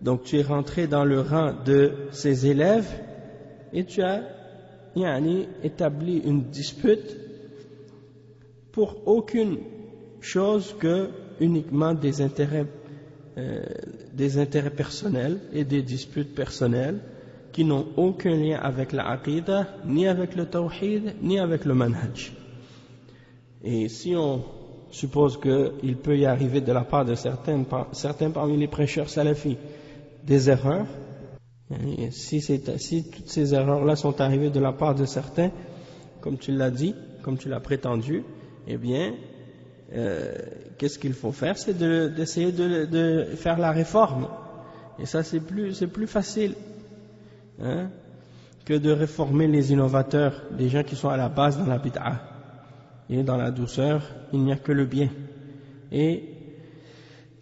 Donc tu es rentré dans le rang de ses élèves et tu as établi une dispute pour aucune chose que uniquement des intérêts personnels et des disputes personnelles qui n'ont aucun lien avec la aqidah, ni avec le tawhid, ni avec le manhaj. Et si on suppose qu'il peut y arriver de la part de certains parmi les prêcheurs salafis des erreurs, et si toutes ces erreurs-là sont arrivées de la part de certains, comme tu l'as dit, comme tu l'as prétendu, eh bien, qu'est-ce qu'il faut faire? C'est d'essayer de faire la réforme. Et ça, c'est plus facile que de réformer les innovateurs, les gens qui sont à la base dans la bid'a. Et dans la douceur, il n'y a que le bien. Et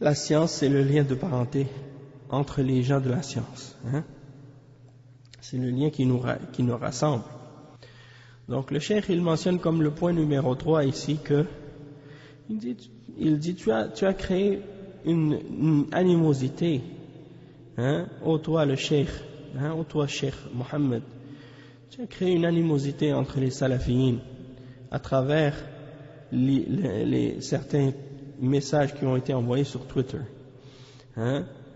la science, c'est le lien de parenté entre les gens de la science. C'est le lien qui nous rassemble. Donc le cheikh, il mentionne comme le point numéro 3 ici que il dit tu as créé une animosité, ô toi le cheikh, ô toi cheikh Mohammed, tu as créé une animosité entre les salafiyyin à travers certains messages qui ont été envoyés sur Twitter,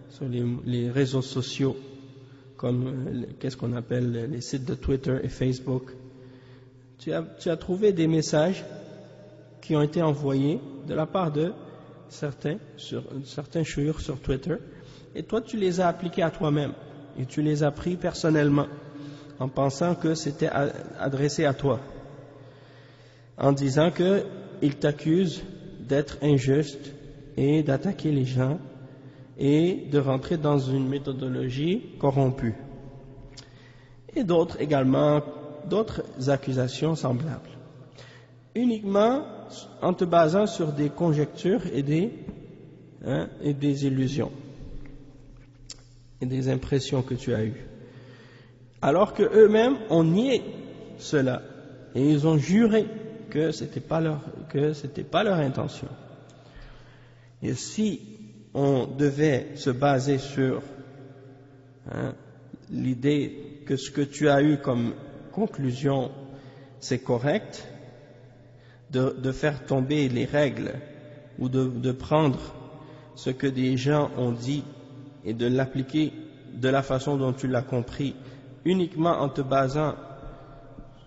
sur les réseaux sociaux, comme qu'est-ce qu'on appelle les sites de Twitter et Facebook. Tu as trouvé des messages qui ont été envoyés de la part de certains chouïrs sur Twitter, et toi tu les as appliqués à toi-même, et tu les as pris personnellement, en pensant que c'était adressé à toi, en disant qu'ils t'accusent d'être injuste et d'attaquer les gens et de rentrer dans une méthodologie corrompue. Et d'autres accusations semblables. Uniquement en te basant sur des conjectures et des illusions et des impressions que tu as eues. Alors que eux-mêmes ont nié cela et ils ont juré que c'était pas leur intention. Et si on devait se baser sur l'idée que ce que tu as eu comme conclusion c'est correct, de faire tomber les règles ou de prendre ce que des gens ont dit et de l'appliquer de la façon dont tu l'as compris uniquement en te basant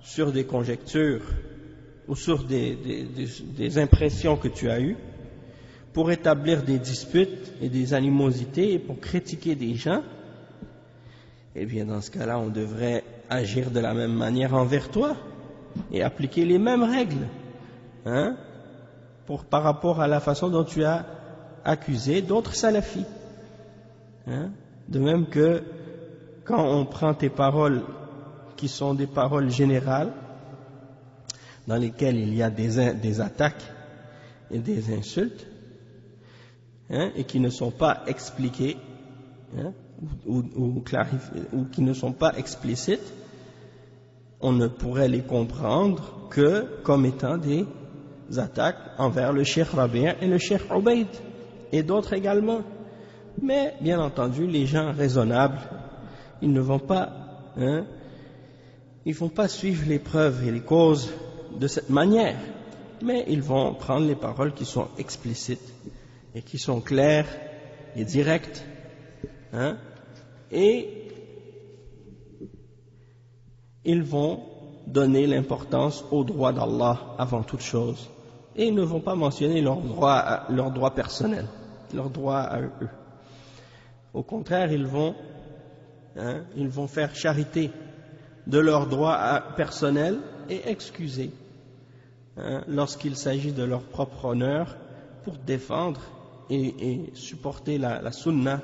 sur des conjectures ou sur des impressions que tu as eues pour établir des disputes et des animosités et pour critiquer des gens, eh bien dans ce cas-là on devrait agir de la même manière envers toi et appliquer les mêmes règles par rapport à la façon dont tu as accusé d'autres salafis. De même que quand on prend tes paroles qui sont des paroles générales dans lesquelles il y a des attaques et des insultes et qui ne sont pas expliquées ou clarifiées ou qui ne sont pas explicites, on ne pourrait les comprendre que comme étant des attaques envers le Cheikh Rabi' et le Cheikh Ubaid et d'autres également. Mais bien entendu, les gens raisonnables, ils ne vont pas, ils vont pas suivre les preuves et les causes de cette manière, mais ils vont prendre les paroles qui sont explicites et qui sont claires et directes, et ils vont donner l'importance aux droits d'Allah avant toute chose, et ils ne vont pas mentionner leurs droits personnels, leurs droits à eux. Au contraire, ils vont faire charité de leurs droits personnels et excuser lorsqu'il s'agit de leur propre honneur pour défendre et supporter la sunna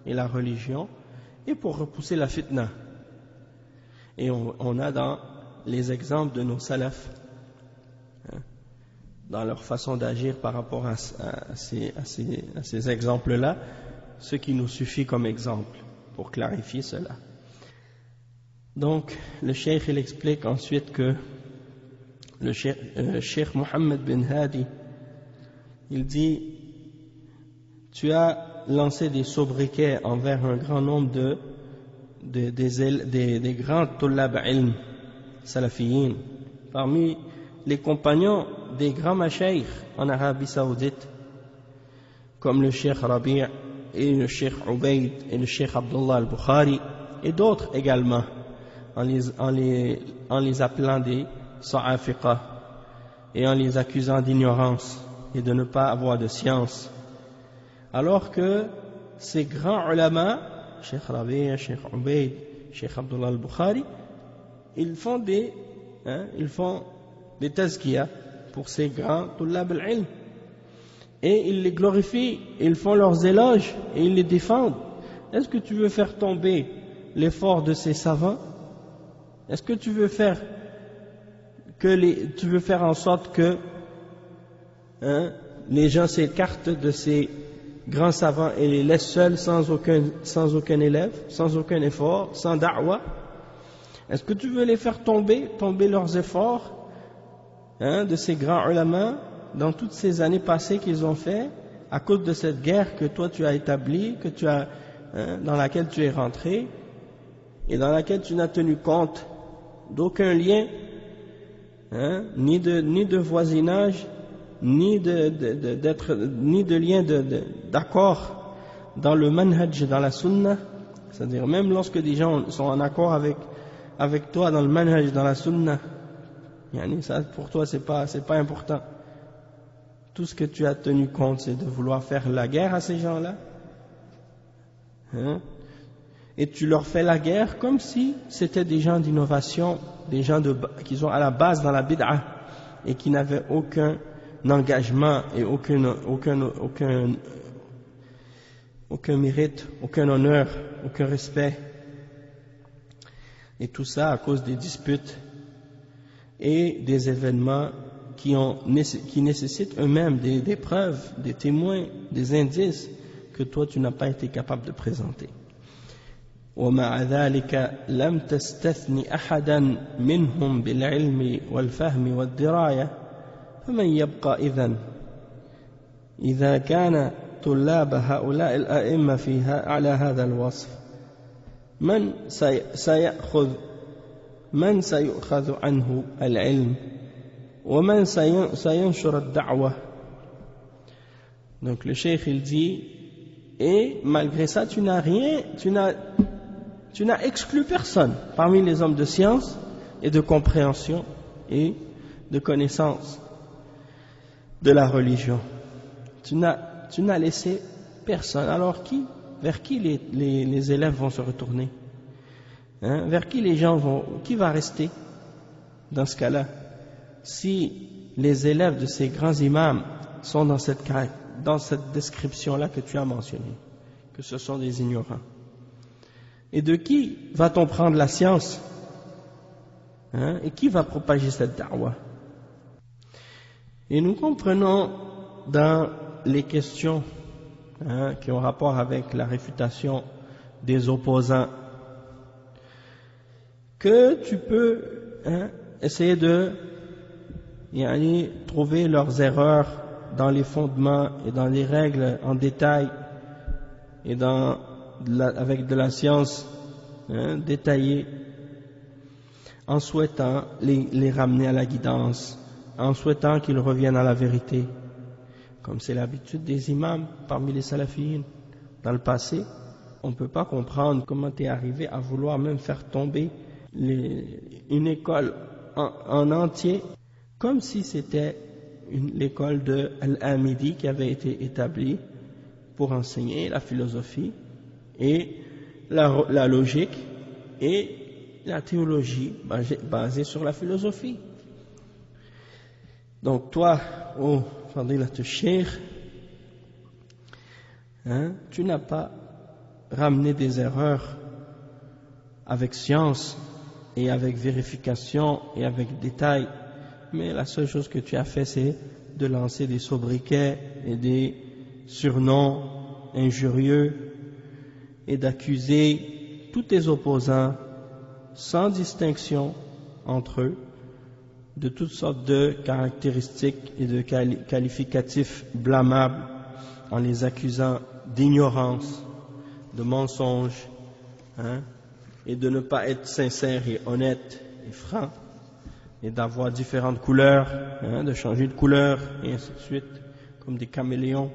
et la religion et pour repousser la fitna. Et on a dans les exemples de nos salafs, dans leur façon d'agir par rapport à ces exemples-là, ce qui nous suffit comme exemple pour clarifier cela. Donc, le cheikh il explique ensuite que le cheikh Mohammed bin Hadi, il dit, tu as lancé des sobriquets envers un grand nombre des grands tullab ilm salafiyin, parmi les compagnons des grands mashayikh en Arabie Saoudite, comme le cheikh Rabi' et le cheikh Ubayd et le cheikh Abdullah al-Bukhari et d'autres également, en les appelant des sa'afiqa et en les accusant d'ignorance et de ne pas avoir de science, alors que ces grands ulama, cheikh Rabi', cheikh Ubayd, cheikh Abdullah al-Bukhari, ils font des tazkiyah pour ces grands tullab al-ilm, et ils les glorifient, ils font leurs éloges et ils les défendent. Est-ce que tu veux faire tomber l'effort de ces savants? Est-ce que tu veux faire en sorte que les gens s'écartent de ces grands savants et les laissent seuls sans aucun élève, sans aucun effort, sans da'wah? Est-ce que tu veux les faire tomber leurs efforts de ces grands ulama dans toutes ces années passées qu'ils ont fait à cause de cette guerre que toi tu as établie, dans laquelle tu es rentré et dans laquelle tu n'as tenu compte d'aucun lien, ni de voisinage, ni de lien d'accord dans le manhaj, dans la sunna. C'est-à-dire même lorsque des gens sont en accord avec toi dans le manhaj, dans la sunna, ça pour toi c'est pas important. Tout ce que tu as tenu compte, c'est de vouloir faire la guerre à ces gens-là. Et tu leur fais la guerre comme si c'était des gens d'innovation, des gens qui sont à la base dans la bid'a et qui n'avaient aucun engagement et aucun mérite, aucun honneur, aucun respect. Et tout ça à cause des disputes et des événements qui nécessitent eux-mêmes des preuves, des témoins, des indices que toi tu n'as pas été capable de présenter. ومع ذلك لم تستثن أحدا منهم بالعلم والفهم والدراية فمن يبقى إذا كان طلاب هؤلاء الأئمة على هذا الوصف من سيأخذ عنه العلم ومن سينشر الدعوة. Donc le cheikh il dit, et malgré ça tu n'as exclu personne parmi les hommes de science et de compréhension et de connaissance de la religion. Tu n'as laissé personne. Alors vers qui les élèves vont se retourner? Vers qui les gens qui va rester dans ce cas-là? Si les élèves de ces grands imams sont dans cette description-là que tu as mentionnée, que ce sont des ignorants. Et de qui va-t-on prendre la science? Et qui va propager cette da'wah? Et nous comprenons dans les questions qui ont rapport avec la réfutation des opposants que tu peux essayer de trouver leurs erreurs dans les fondements et dans les règles en détail et avec de la science détaillée, en souhaitant les ramener à la guidance, en souhaitant qu'ils reviennent à la vérité, comme c'est l'habitude des imams parmi les salafiyyin. Dans le passé, on ne peut pas comprendre comment tu es arrivé à vouloir même faire tomber une école en entier, comme si c'était l'école de Al-Amidi qui avait été établie pour enseigner la philosophie et la logique et la théologie basée sur la philosophie. Donc toi, Fadilat al-Cheikh, tu n'as pas ramené des erreurs avec science et avec vérification et avec détail, mais la seule chose que tu as fait, c'est de lancer des sobriquets et des surnoms injurieux et d'accuser tous tes opposants sans distinction entre eux de toutes sortes de caractéristiques et de qualificatifs blâmables en les accusant d'ignorance, de mensonge, et de ne pas être sincère et honnête et franc, et d'avoir différentes couleurs, de changer de couleur, et ainsi de suite, comme des caméléons.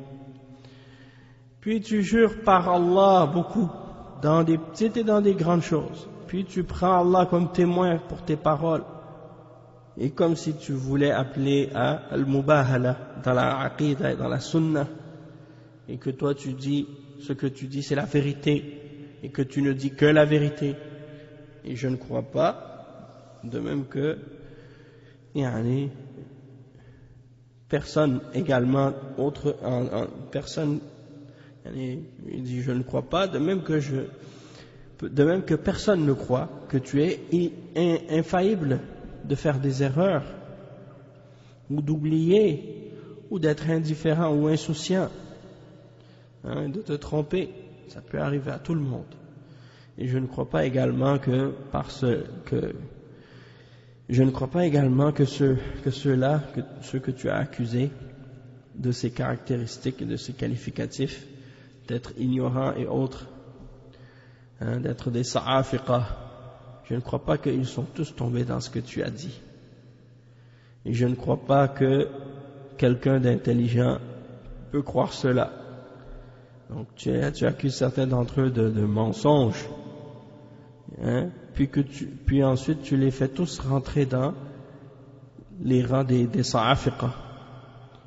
Puis tu jures par Allah beaucoup, dans des petites et dans des grandes choses. Puis tu prends Allah comme témoin pour tes paroles. Et comme si tu voulais appeler à al-mubahala dans la aqidah, dans la sunna, et que toi tu dis, ce que tu dis c'est la vérité, et que tu ne dis que la vérité. Et je ne crois pas, de même que personne également, personne, il dit je ne crois pas, de même que personne ne croit que tu es infaillible de faire des erreurs, ou d'oublier, ou d'être indifférent ou insouciant, de te tromper, ça peut arriver à tout le monde. Et je ne crois pas également que ceux que tu as accusés de ces caractéristiques et de ces qualificatifs, d'être ignorants et autres, d'être des sa'afiqa, je ne crois pas qu'ils sont tous tombés dans ce que tu as dit. Et je ne crois pas que quelqu'un d'intelligent peut croire cela. Donc tu accuses certains d'entre eux de mensonges, puis ensuite tu les fais tous rentrer dans les rangs des sa'afiqa.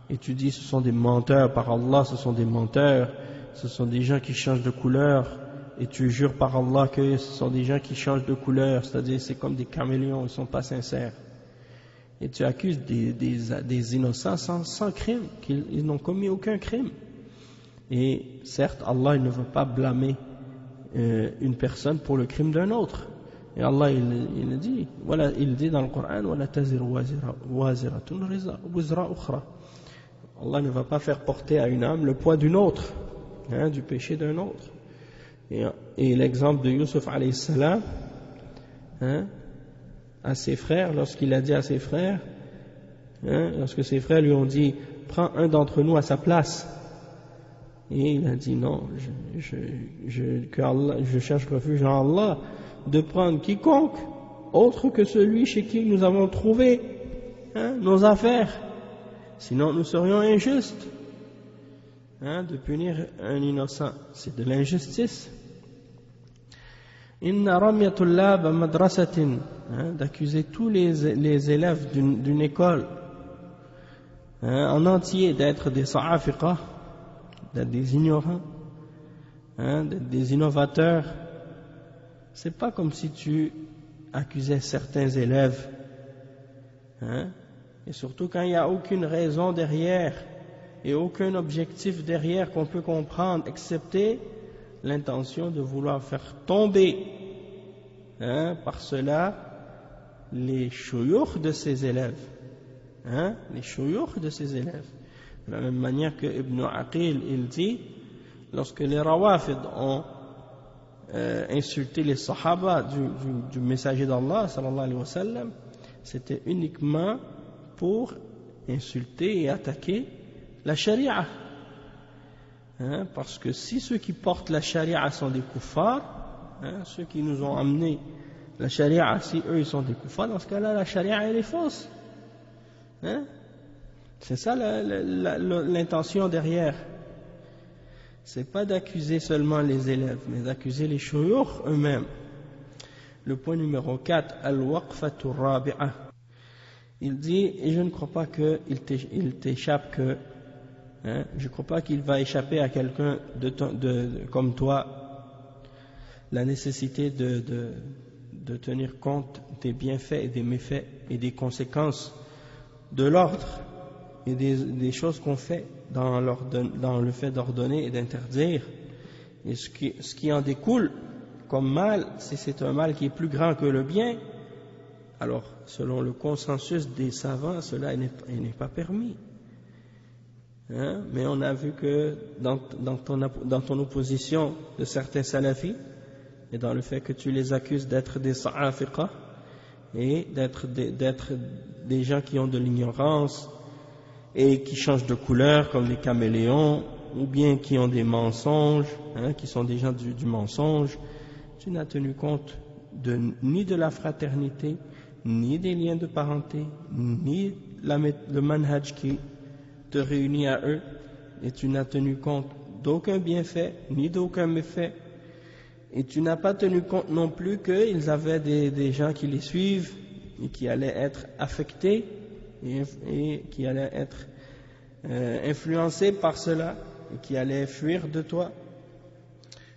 Et tu dis ce sont des menteurs, par Allah ce sont des menteurs, ce sont des gens qui changent de couleur, et tu jures par Allah que ce sont des gens qui changent de couleur, c'est-à-dire c'est comme des caméléons, ils ne sont pas sincères. Et tu accuses des innocents sans crime, qu'ils n'ont commis aucun crime. Et certes, Allah il ne veut pas blâmer une personne pour le crime d'un autre. Et Allah il dit dans le Coran, وَلَا تَزِرُ وَازِرَةٌ وِزْرَ أُخْرَى. Allah ne va pas faire porter à une âme le poids d'une autre, du péché d'un autre. Et l'exemple de Yusuf alayhi salam, à ses frères, lorsqu'il a dit à ses frères, lorsque ses frères lui ont dit prends un d'entre nous à sa place, et il a dit non, je cherche refuge en Allah de prendre quiconque autre que celui chez qui nous avons trouvé nos affaires, sinon nous serions injustes. De punir un innocent, c'est de l'injustice. Inna ramyatullab madrasatin, d'accuser tous les élèves d'une école en entier d'être des sa'afiqa, d'être des ignorants, d'être des innovateurs. C'est pas comme si tu accusais certains élèves, et surtout quand il n'y a aucune raison derrière et aucun objectif derrière qu'on peut comprendre, excepté l'intention de vouloir faire tomber par cela les shuyukh de ses élèves, les shuyukh de ses élèves. De la même manière que Ibn Aqil il dit, lorsque les Rawafid ont insulté les Sahaba du messager d'Allah sallallahu alayhi wa sallam, c'était uniquement pour insulter et attaquer la charia, parce que si ceux qui portent la charia sont des kuffars, ceux qui nous ont amené la charia, si eux ils sont des kuffars, dans ce cas-là la charia elle est fausse. C'est ça l'intention derrière. C'est pas d'accuser seulement les élèves, mais d'accuser les shuyukh eux-mêmes. Le point numéro 4, al-waqfatu rabi'a. Il dit, et je ne crois pas qu'il t'échappe je ne crois pas qu'il va échapper à quelqu'un comme toi la nécessité de tenir compte des bienfaits et des méfaits et des conséquences de l'ordre et des choses qu'on fait dans le fait d'ordonner et d'interdire, et ce qui en découle comme mal, si c'est un mal qui est plus grand que le bien, alors selon le consensus des savants cela n'est pas permis. Hein? Mais on a vu que dans ton opposition de certains salafis, et dans le fait que tu les accuses d'être des sa'afiqa, et d'être des gens qui ont de l'ignorance, et qui changent de couleur comme les caméléons, ou bien qui ont des mensonges, hein, qui sont des gens du mensonge, tu n'as tenu compte ni de la fraternité, ni des liens de parenté, ni le manhaj qui te réunit à eux, et tu n'as tenu compte d'aucun bienfait, ni d'aucun méfait, et tu n'as pas tenu compte non plus qu'ils avaient des gens qui les suivent, et qui allaient être affectés, et qui allaient être influencés par cela, et qui allaient fuir de toi.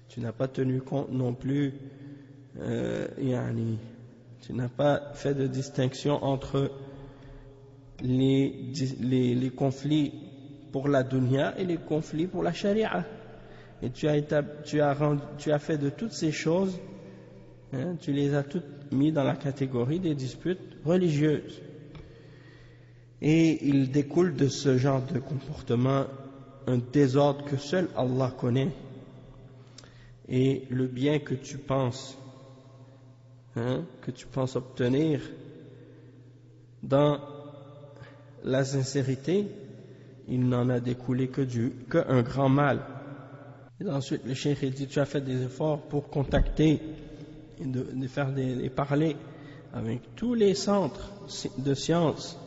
Tu n'as pas tenu compte non plus, tu n'as pas fait de distinction entre les conflits pour la dunya et les conflits pour la sharia. Et tu as fait de toutes ces choses, hein, tu les as toutes mis dans la catégorie des disputes religieuses. Et il découle de ce genre de comportement un désordre que seul Allah connaît. Et le bien que tu penses, obtenir dans la sincérité, il n'en a découlé qu'un grand mal. Et ensuite le cheikh dit, tu as fait des efforts pour contacter et de faire et parler avec tous les centres de sciences,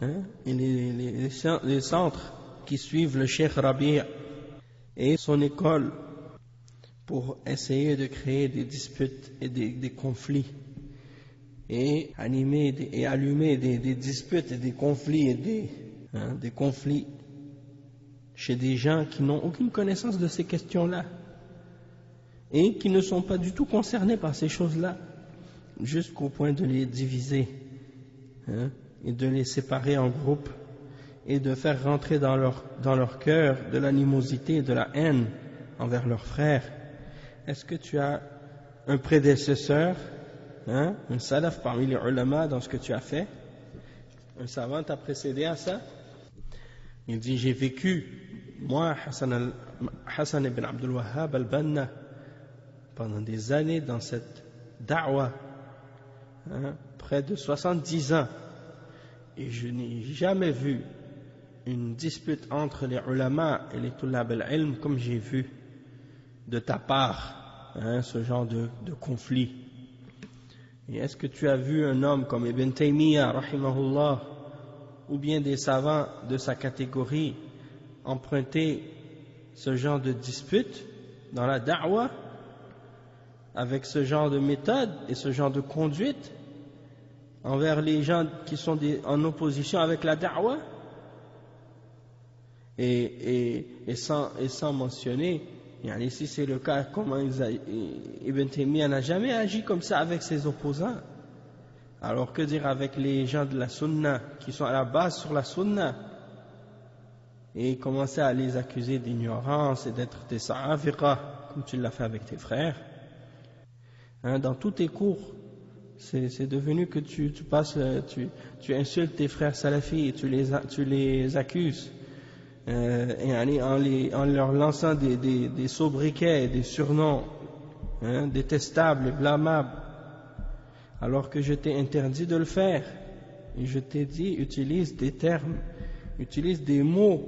hein, et les centres qui suivent le cheikh Rabi' et son école, pour essayer de créer des disputes et des conflits, et allumer des disputes et des conflits, et des conflits chez des gens qui n'ont aucune connaissance de ces questions-là, et qui ne sont pas du tout concernés par ces choses-là, jusqu'au point de les diviser, hein, et de les séparer en groupes, et de faire rentrer dans leur cœur de l'animosité et de la haine envers leurs frères. Est-ce que tu as un prédécesseur, hein, un salaf parmi les ulama dans ce que tu as fait? Un savant t'a précédé à ça? Il dit, j'ai vécu, moi, Hassan ibn Abdul Wahhab al-Banna, pendant des années dans cette da'wa, hein, près de 70 ans, et je n'ai jamais vu une dispute entre les ulama et les tullab al-ilm comme j'ai vu de ta part, hein, ce genre de conflit. Et est-ce que tu as vu un homme comme Ibn Taymiyyah, rahimahullah, ou bien des savants de sa catégorie emprunter ce genre de dispute dans la da'wa, avec ce genre de méthode et ce genre de conduite envers les gens qui sont en opposition avec la da'wa, et sans mentionner, si c'est le cas, comment Ibn Taymiyyah n'a jamais agi comme ça avec ses opposants. Alors que dire avec les gens de la sunna qui sont à la base sur la sunna, et commencer à les accuser d'ignorance et d'être des sa'afiqa comme tu l'as fait avec tes frères, hein, dans tous tes cours c'est devenu que tu insultes tes frères salafis et tu les accuses, et en leur lançant des sobriquets et des surnoms, hein, détestables et blâmables, alors que je t'ai interdit de le faire, et je t'ai dit, utilise des termes, utilise des mots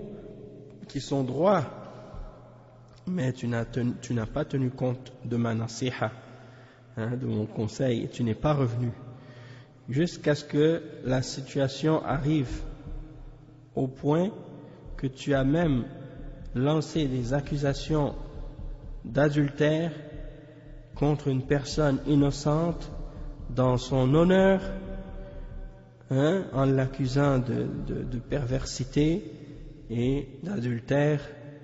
qui sont droits, mais tu n'as pas tenu compte de ma nasiha, hein, de mon conseil, et tu n'es pas revenu jusqu'à ce que la situation arrive au point que tu as même lancé des accusations d'adultère contre une personne innocente dans son honneur, hein, en l'accusant de perversité et d'adultère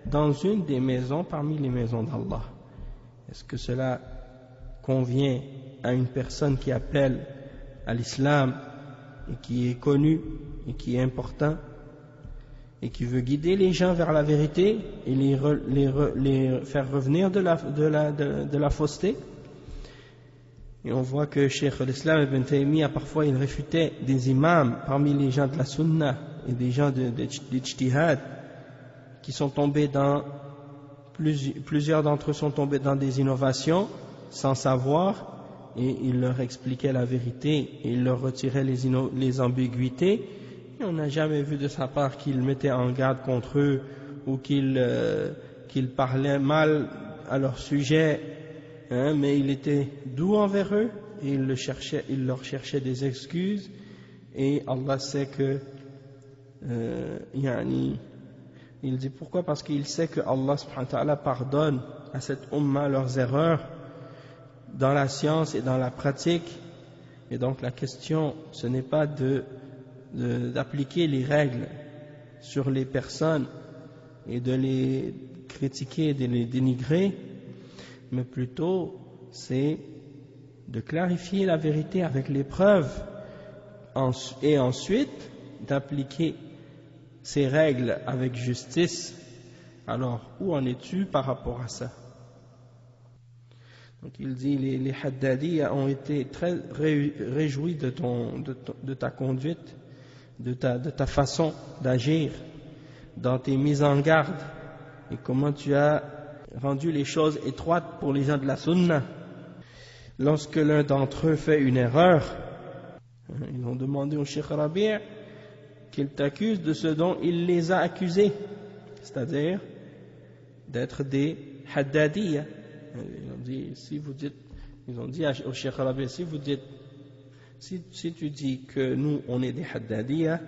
dans une des maisons parmi les maisons d'Allah. Est-ce que cela convient à une personne qui appelle à l'islam et qui est connue et qui est important et qui veut guider les gens vers la vérité et les faire revenir de la fausseté? Et on voit que Cheikh l'Islam Ibn Taymiyyah, parfois il réfutait des imams parmi les gens de la sunna et des gens d'ijtihad, qui sont tombés dans plusieurs d'entre eux sont tombés dans des innovations sans savoir, et il leur expliquait la vérité et il leur retirait les ambiguïtés. Et on n'a jamais vu de sa part qu'il mettait en garde contre eux ou qu'il parlait mal à leur sujet, mais il était doux envers eux et il leur cherchait des excuses. Et Allah sait que il dit pourquoi? Parce qu'il sait que Allah subhanahu wa ta'ala pardonne à cette umma leurs erreurs dans la science et dans la pratique. Et donc la question, ce n'est pas d'appliquer les règles sur les personnes et de les critiquer, de les dénigrer, mais plutôt c'est de clarifier la vérité avec les preuves et ensuite d'appliquer ces règles avec justice. Alors, où en es-tu par rapport à ça? Donc il dit, les Haddadiyya ont été très réjouis de ta conduite, de ta façon d'agir, dans tes mises en garde, et comment tu as rendu les choses étroites pour les gens de la Sunna. Lorsque l'un d'entre eux fait une erreur, ils ont demandé au Cheikh Rabi' qu'il t'accuse de ce dont il les a accusés, c'est-à-dire d'être des Haddadiyya. Ils ont dit au Cheikh Rabi', si tu dis que nous on est des Haddadiyya,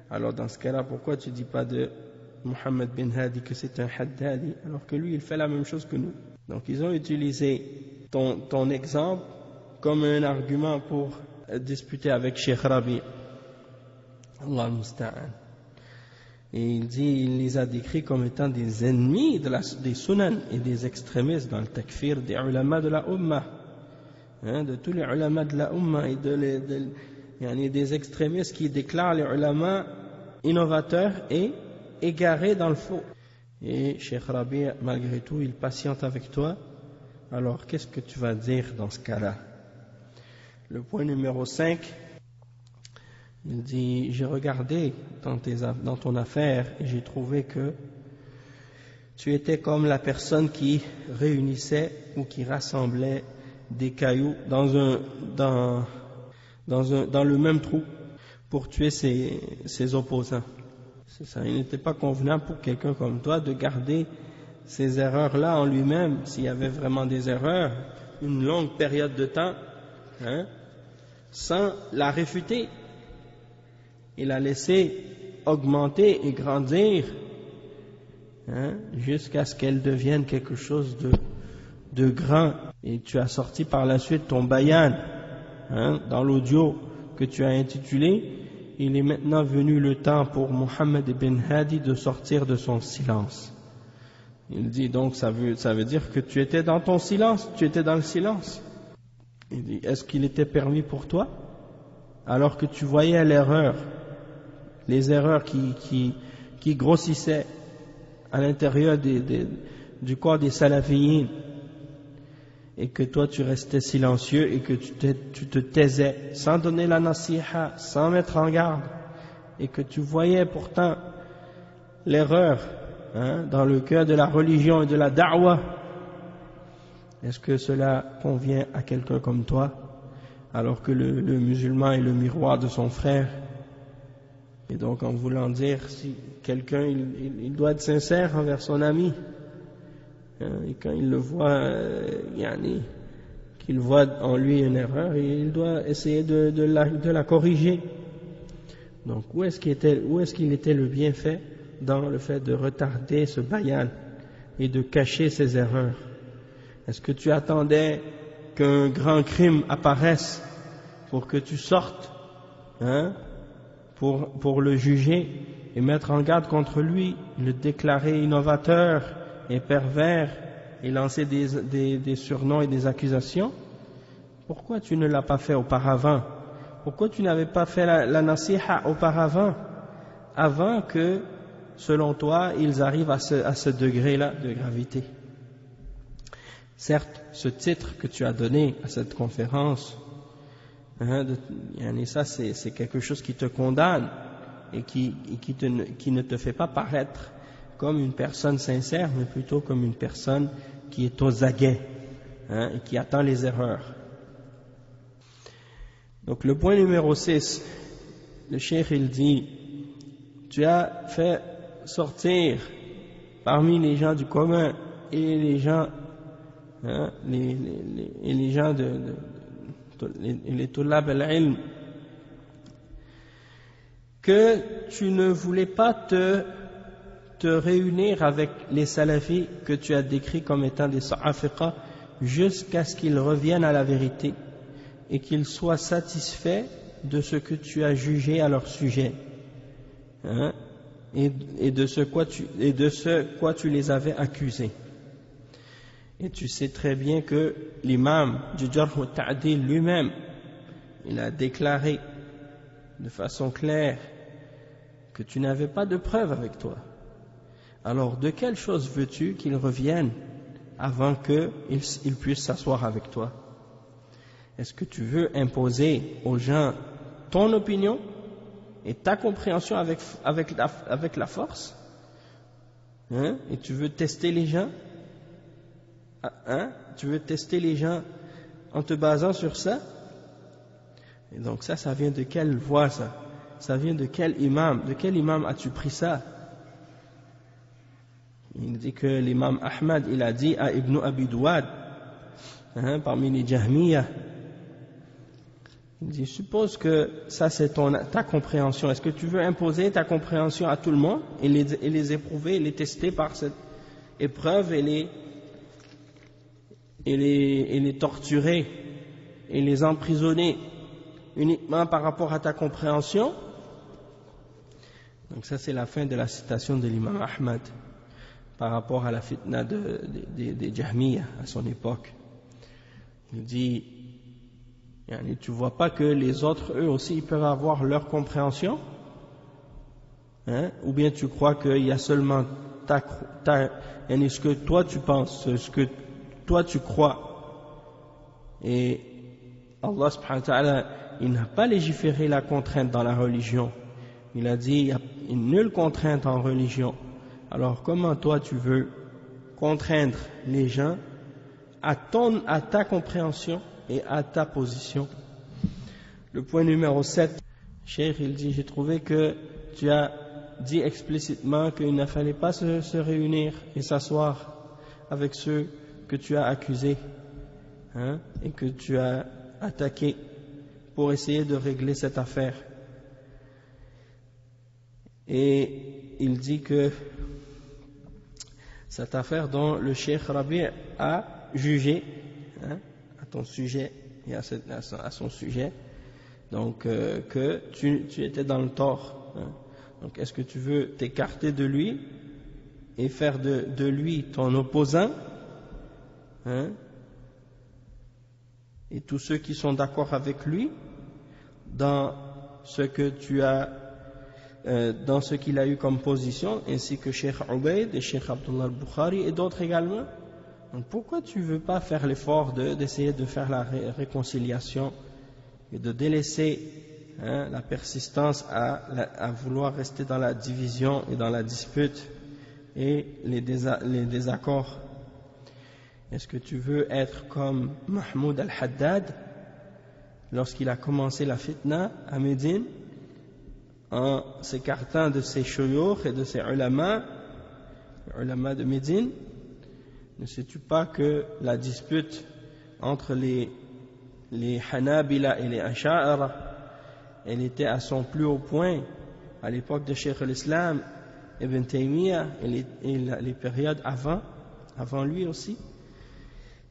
alors dans ce cas-là, pourquoi tu ne dis pas de Muhammad bin Hadi que c'est un Haddadi, alors que lui il fait la même chose que nous? Donc ils ont utilisé ton exemple comme un argument pour disputer avec Cheikh Rabi'. Allah musta'an. Et il les a décrits comme étant des ennemis des sunan et des extrémistes dans le takfir des ulama de la Ummah, de tous les ulama de la Ummah, et des extrémistes qui déclarent les ulama innovateurs et égarés dans le faux. Et Cheikh Rabi', malgré tout, il patiente avec toi. Alors qu'est-ce que tu vas dire dans ce cas-là? Le point numéro 5, il dit, j'ai regardé dans ton affaire et j'ai trouvé que tu étais comme la personne qui réunissait ou qui rassemblait des cailloux dans le même trou pour tuer ses opposants. C'est ça, il n'était pas convenable pour quelqu'un comme toi de garder ces erreurs-là en lui-même, s'il y avait vraiment des erreurs, une longue période de temps, sans la réfuter et la laisser augmenter et grandir jusqu'à ce qu'elle devienne quelque chose de grand. Et tu as sorti par la suite ton bayan dans l'audio que tu as intitulé. Il est maintenant venu le temps pour Muhammad ibn Hadi de sortir de son silence. Il dit donc ça veut dire que tu étais dans ton silence, tu étais dans le silence. Il dit, est-ce qu'il était permis pour toi, alors que tu voyais les erreurs qui grossissaient à l'intérieur du corps des salafiyyin, et que toi tu restais silencieux et que tu te taisais sans donner la nasiha, sans mettre en garde, et que tu voyais pourtant l'erreur dans le cœur de la religion et de la da'wah? Est-ce que cela convient à quelqu'un comme toi, alors que le musulman est le miroir de son frère? Et donc en voulant dire, si quelqu'un il doit être sincère envers son ami, et quand il le voit, qu'il voit en lui une erreur, il doit essayer de la corriger. Donc où est-ce qu'il était le bienfait dans le fait de retarder ce bayan et de cacher ses erreurs? Est-ce que tu attendais qu'un grand crime apparaisse pour que tu sortes pour le juger et mettre en garde contre lui, le déclarer innovateur et pervers et lancer des surnoms et des accusations? Pourquoi tu ne l'as pas fait auparavant? Pourquoi tu n'avais pas fait la nasiha auparavant, avant que, selon toi, ils arrivent à ce degré-là de gravité? Certes, ce titre que tu as donné à cette conférence, ça c'est quelque chose qui te condamne et qui ne te fait pas paraître comme une personne sincère, mais plutôt comme une personne qui est aux aguets, et qui attend les erreurs. Donc le point numéro 6, le cheikh il dit, tu as fait sortir parmi les gens du commun et les gens, les gens les tulab al-ilm, que tu ne voulais pas te réunir avec les salafis que tu as décrits comme étant des sa'afiqa jusqu'à ce qu'ils reviennent à la vérité et qu'ils soient satisfaits de ce que tu as jugé à leur sujet, et de ce quoi tu les avais accusés. Et tu sais très bien que l'imam du Jarh wa Ta'dil lui-même, il a déclaré de façon claire que tu n'avais pas de preuve avec toi. Alors de quelle chose veux-tu qu'ils reviennent avant qu'ils puissent s'asseoir avec toi? Est-ce que tu veux imposer aux gens ton opinion et ta compréhension avec la force, et tu veux tester les gens, tu veux tester les gens en te basant sur ça? Et donc ça vient de quelle voix ça? Ça vient de quel imam? De quel imam as-tu pris ça? Il dit que l'imam Ahmad, il a dit à Ibn Abi Duwad, parmi les Jahmiyyah, il dit, suppose que ça c'est ta compréhension. Est-ce que tu veux imposer ta compréhension à tout le monde et les éprouver, et les tester par cette épreuve et les torturer et les emprisonner uniquement par rapport à ta compréhension? Donc ça c'est la fin de la citation de l'imam Ahmad par rapport à la fitna des Jahmiyyah à son époque. Il dit, tu vois pas que les autres, eux aussi, ils peuvent avoir leur compréhension, ou bien tu crois qu'il y a seulement ce que toi tu penses, ce que toi tu crois, et Allah subhanahu wa ta'ala, il n'a pas légiféré la contrainte dans la religion. Il a dit, il n'y a nulle contrainte en religion. Alors comment toi tu veux contraindre les gens à ta compréhension et à ta position? Le point numéro 7, Cheikh il dit, j'ai trouvé que tu as dit explicitement qu'il ne fallait pas se réunir et s'asseoir avec ceux que tu as accusés, et que tu as attaqués pour essayer de régler cette affaire. Et il dit que cette affaire dont le Cheikh Rabi' a jugé, à ton sujet et à son sujet, donc que tu étais dans le tort. Donc est-ce que tu veux t'écarter de lui et faire de lui ton opposant, et tous ceux qui sont d'accord avec lui dans ce que tu as, dans ce qu'il a eu comme position, ainsi que Cheikh Ubaid et Cheikh Abdullah al-Bukhari et d'autres également? Donc pourquoi tu ne veux pas faire l'effort d'essayer de faire la réconciliation et de délaisser la persistance à vouloir rester dans la division et dans la dispute et les désaccords? Est-ce que tu veux être comme Mahmoud al-Haddad lorsqu'il a commencé la fitna à Médine, en s'écartant de ses shuyukh et de ses ulama de Médine? Ne sais-tu pas que la dispute entre les Hanabila et les Asha'ara, elle était à son plus haut point à l'époque de Cheikh al-Islam Ibn Taymiyyah et les périodes avant lui aussi,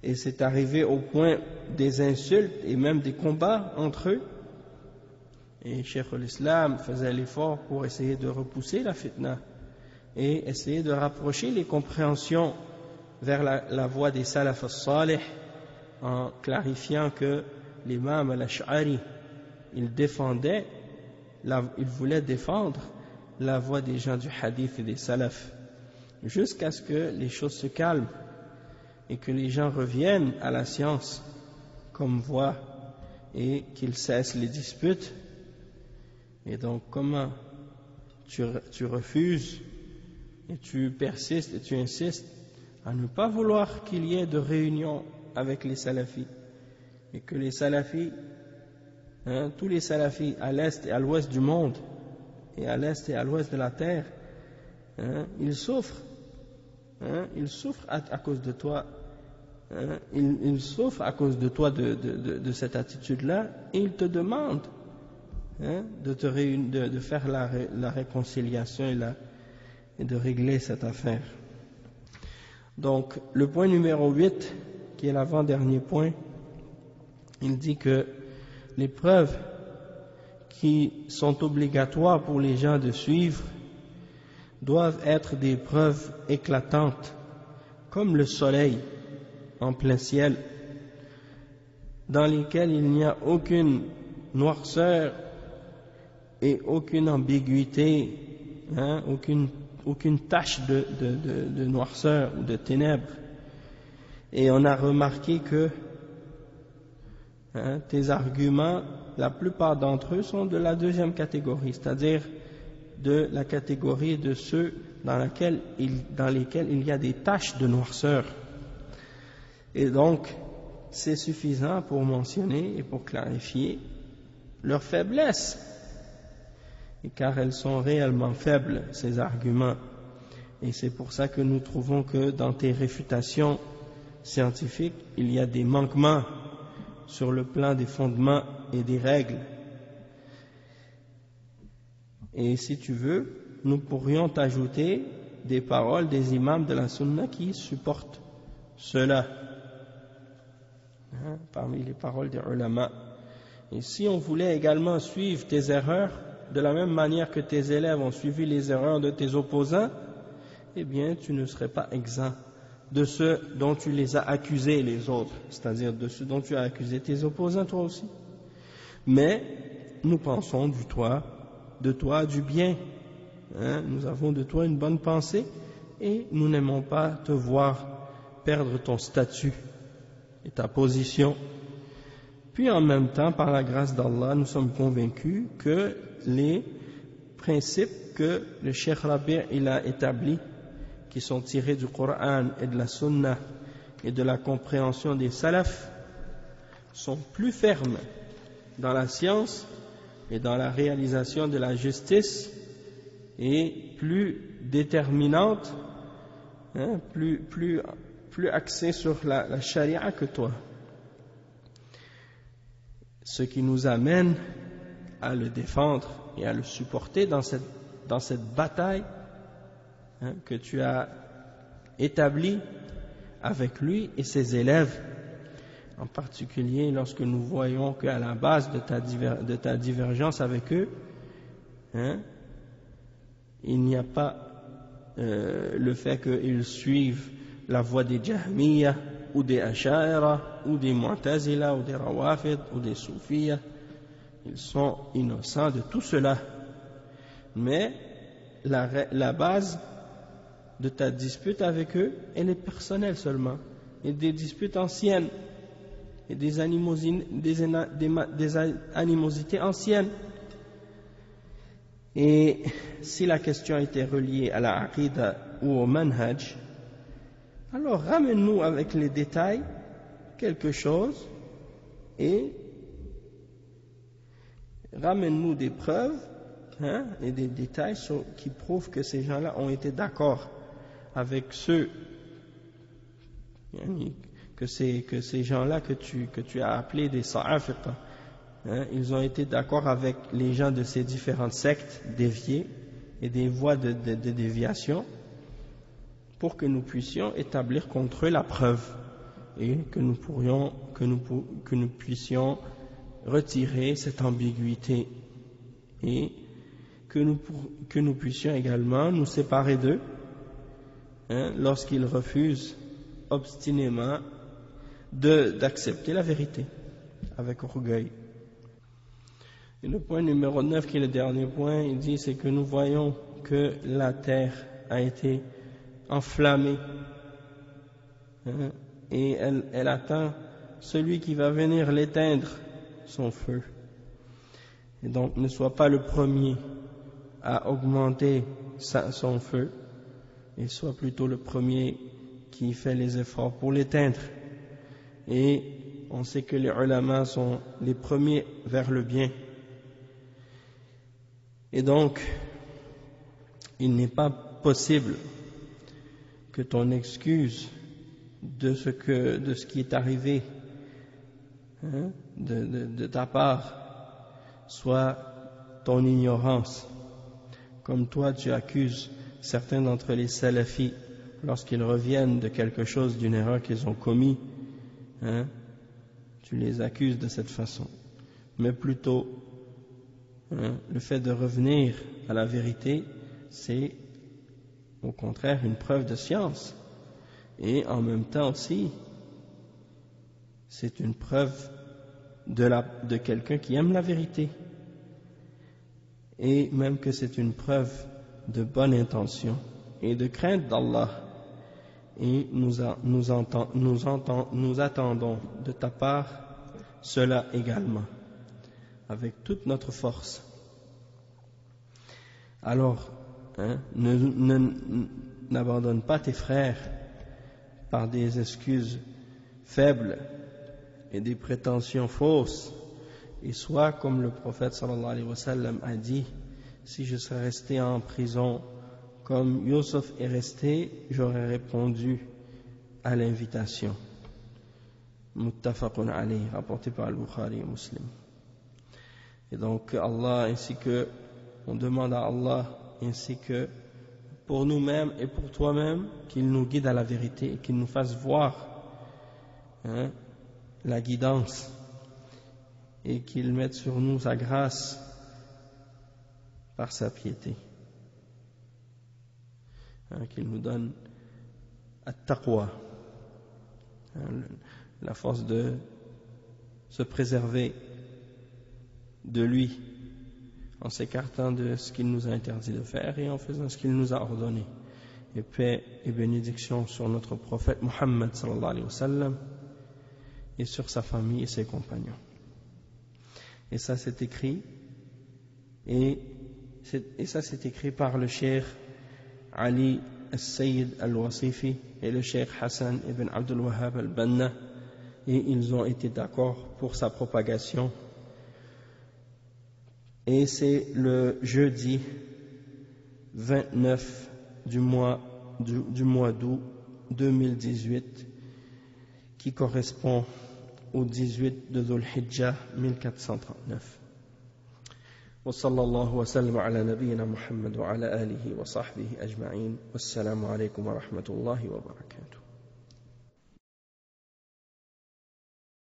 et c'est arrivé au point des insultes et même des combats entre eux, et Cheikh al-Islam faisait l'effort pour essayer de repousser la fitna et essayer de rapprocher les compréhensions vers la voie des salaf as-salih, en clarifiant que l'imam al-Ash'ari, il voulait défendre la voie des gens du hadith et des salaf, jusqu'à ce que les choses se calment et que les gens reviennent à la science comme voie et qu'ils cessent les disputes. Et donc comment tu refuses et tu persistes et tu insistes à ne pas vouloir qu'il y ait de réunion avec les salafis, et que les salafis, tous les salafis à l'est et à l'ouest du monde, et à l'est et à l'ouest de la terre, ils souffrent, ils souffrent à cause de toi, ils souffrent à cause de toi de cette attitude-là, et ils te demandent de faire la réconciliation et de régler cette affaire. Donc, le point numéro 8, qui est l'avant-dernier point, il dit que les preuves qui sont obligatoires pour les gens de suivre doivent être des preuves éclatantes, comme le soleil en plein ciel, dans lesquelles il n'y a aucune noirceur et aucune ambiguïté, aucune tache de noirceur ou de ténèbres. Et on a remarqué que tes arguments, la plupart d'entre eux sont de la deuxième catégorie, c'est-à-dire de la catégorie de ceux dans lesquels il y a des taches de noirceur. Et donc, c'est suffisant pour mentionner et pour clarifier leur faiblesse, car elles sont réellement faibles, ces arguments. Et c'est pour ça que nous trouvons que dans tes réfutations scientifiques, il y a des manquements sur le plan des fondements et des règles. Et si tu veux, nous pourrions t'ajouter des paroles des imams de la sunna qui supportent cela, parmi les paroles des ulama. Et si on voulait également suivre tes erreurs de la même manière que tes élèves ont suivi les erreurs de tes opposants, eh bien tu ne serais pas exempt de ceux dont tu les as accusés les autres, c'est-à-dire de ceux dont tu as accusé tes opposants toi aussi. Mais nous pensons de toi du bien, nous avons de toi une bonne pensée et nous n'aimons pas te voir perdre ton statut et ta position. Puis en même temps, par la grâce d'Allah, nous sommes convaincus que les principes que le Cheikh Rabi' il a établis, qui sont tirés du Coran et de la Sunna et de la compréhension des salafs, sont plus fermes dans la science et dans la réalisation de la justice et plus déterminantes, plus axées sur la charia que toi. Ce qui nous amène à le défendre et à le supporter dans cette bataille que tu as établie avec lui et ses élèves, en particulier lorsque nous voyons qu'à la base de ta divergence avec eux, il n'y a pas le fait qu'ils suivent la voie des Jahmiyyah ou des Ash'ara ou des Mu'tazila ou des Rawafid ou des Soufiyya. Ils sont innocents de tout cela, mais la base de ta dispute avec eux, elle est personnelle seulement, et des disputes anciennes et des animosités anciennes. Et si la question était reliée à la aqida ou au manhaj, alors ramène-nous avec les détails quelque chose et ramène-nous des preuves et des détails qui prouvent que ces gens-là ont été d'accord avec ceux que ces gens-là que tu as appelés des sa'afiqa, ils ont été d'accord avec les gens de ces différentes sectes déviées et des voies de déviation, pour que nous puissions établir contre eux la preuve et que nous puissions retirer cette ambiguïté et que nous puissions également nous séparer d'eux lorsqu'ils refusent obstinément d'accepter la vérité avec orgueil. Et le point numéro 9, qui est le dernier point, il dit, c'est que nous voyons que la terre a été enflammée et elle attend celui qui va venir l'éteindre, son feu. Et donc ne sois pas le premier à augmenter son feu, et sois plutôt le premier qui fait les efforts pour l'éteindre. Et on sait que les ulama sont les premiers vers le bien. Et donc, il n'est pas possible que ton excuse de ce qui est arrivé de ta part soit ton ignorance. Comme toi, tu accuses certains d'entre les salafis lorsqu'ils reviennent de quelque chose, d'une erreur qu'ils ont commis, tu les accuses de cette façon. Mais plutôt, le fait de revenir à la vérité, c'est au contraire une preuve de science. Et en même temps aussi, c'est une preuve de quelqu'un qui aime la vérité. Et même que c'est une preuve de bonne intention et de crainte d'Allah. Et nous attendons de ta part cela également, avec toute notre force. Alors, n'abandonne pas tes frères par des excuses faibles et des prétentions fausses, et sois comme le prophète sallallahu alayhi wa sallam a dit: si je serais resté en prison comme Youssef est resté, j'aurais répondu à l'invitation. Muttafaqun alayhi, rapporté par Al-Bukhari et Muslim. Et donc Allah, ainsi que on demande à Allah, ainsi que pour nous-mêmes et pour toi-même, qu'il nous guide à la vérité et qu'il nous fasse voir la guidance, et qu'il mette sur nous sa grâce par sa piété, qu'il nous donne at-taqwa, la force de se préserver de lui en s'écartant de ce qu'il nous a interdit de faire et en faisant ce qu'il nous a ordonné. Et paix et bénédiction sur notre prophète Muhammad sallallahu alayhi wa sallam et sur sa famille et ses compagnons. Et ça c'est écrit par le cheikh Ali al-Sayyid al-Wasifi et le cheikh Hassan ibn Abdul Wahhab al-Banna, et ils ont été d'accord pour sa propagation. Et c'est le jeudi 29 du mois d'août 2018 qui correspond au 18 de Dhul Hijjah 1439. وصلى الله وسلم على نبينا محمد وعلى آله وصحبه أجمعين والسلام عليكم ورحمة الله وبركاته.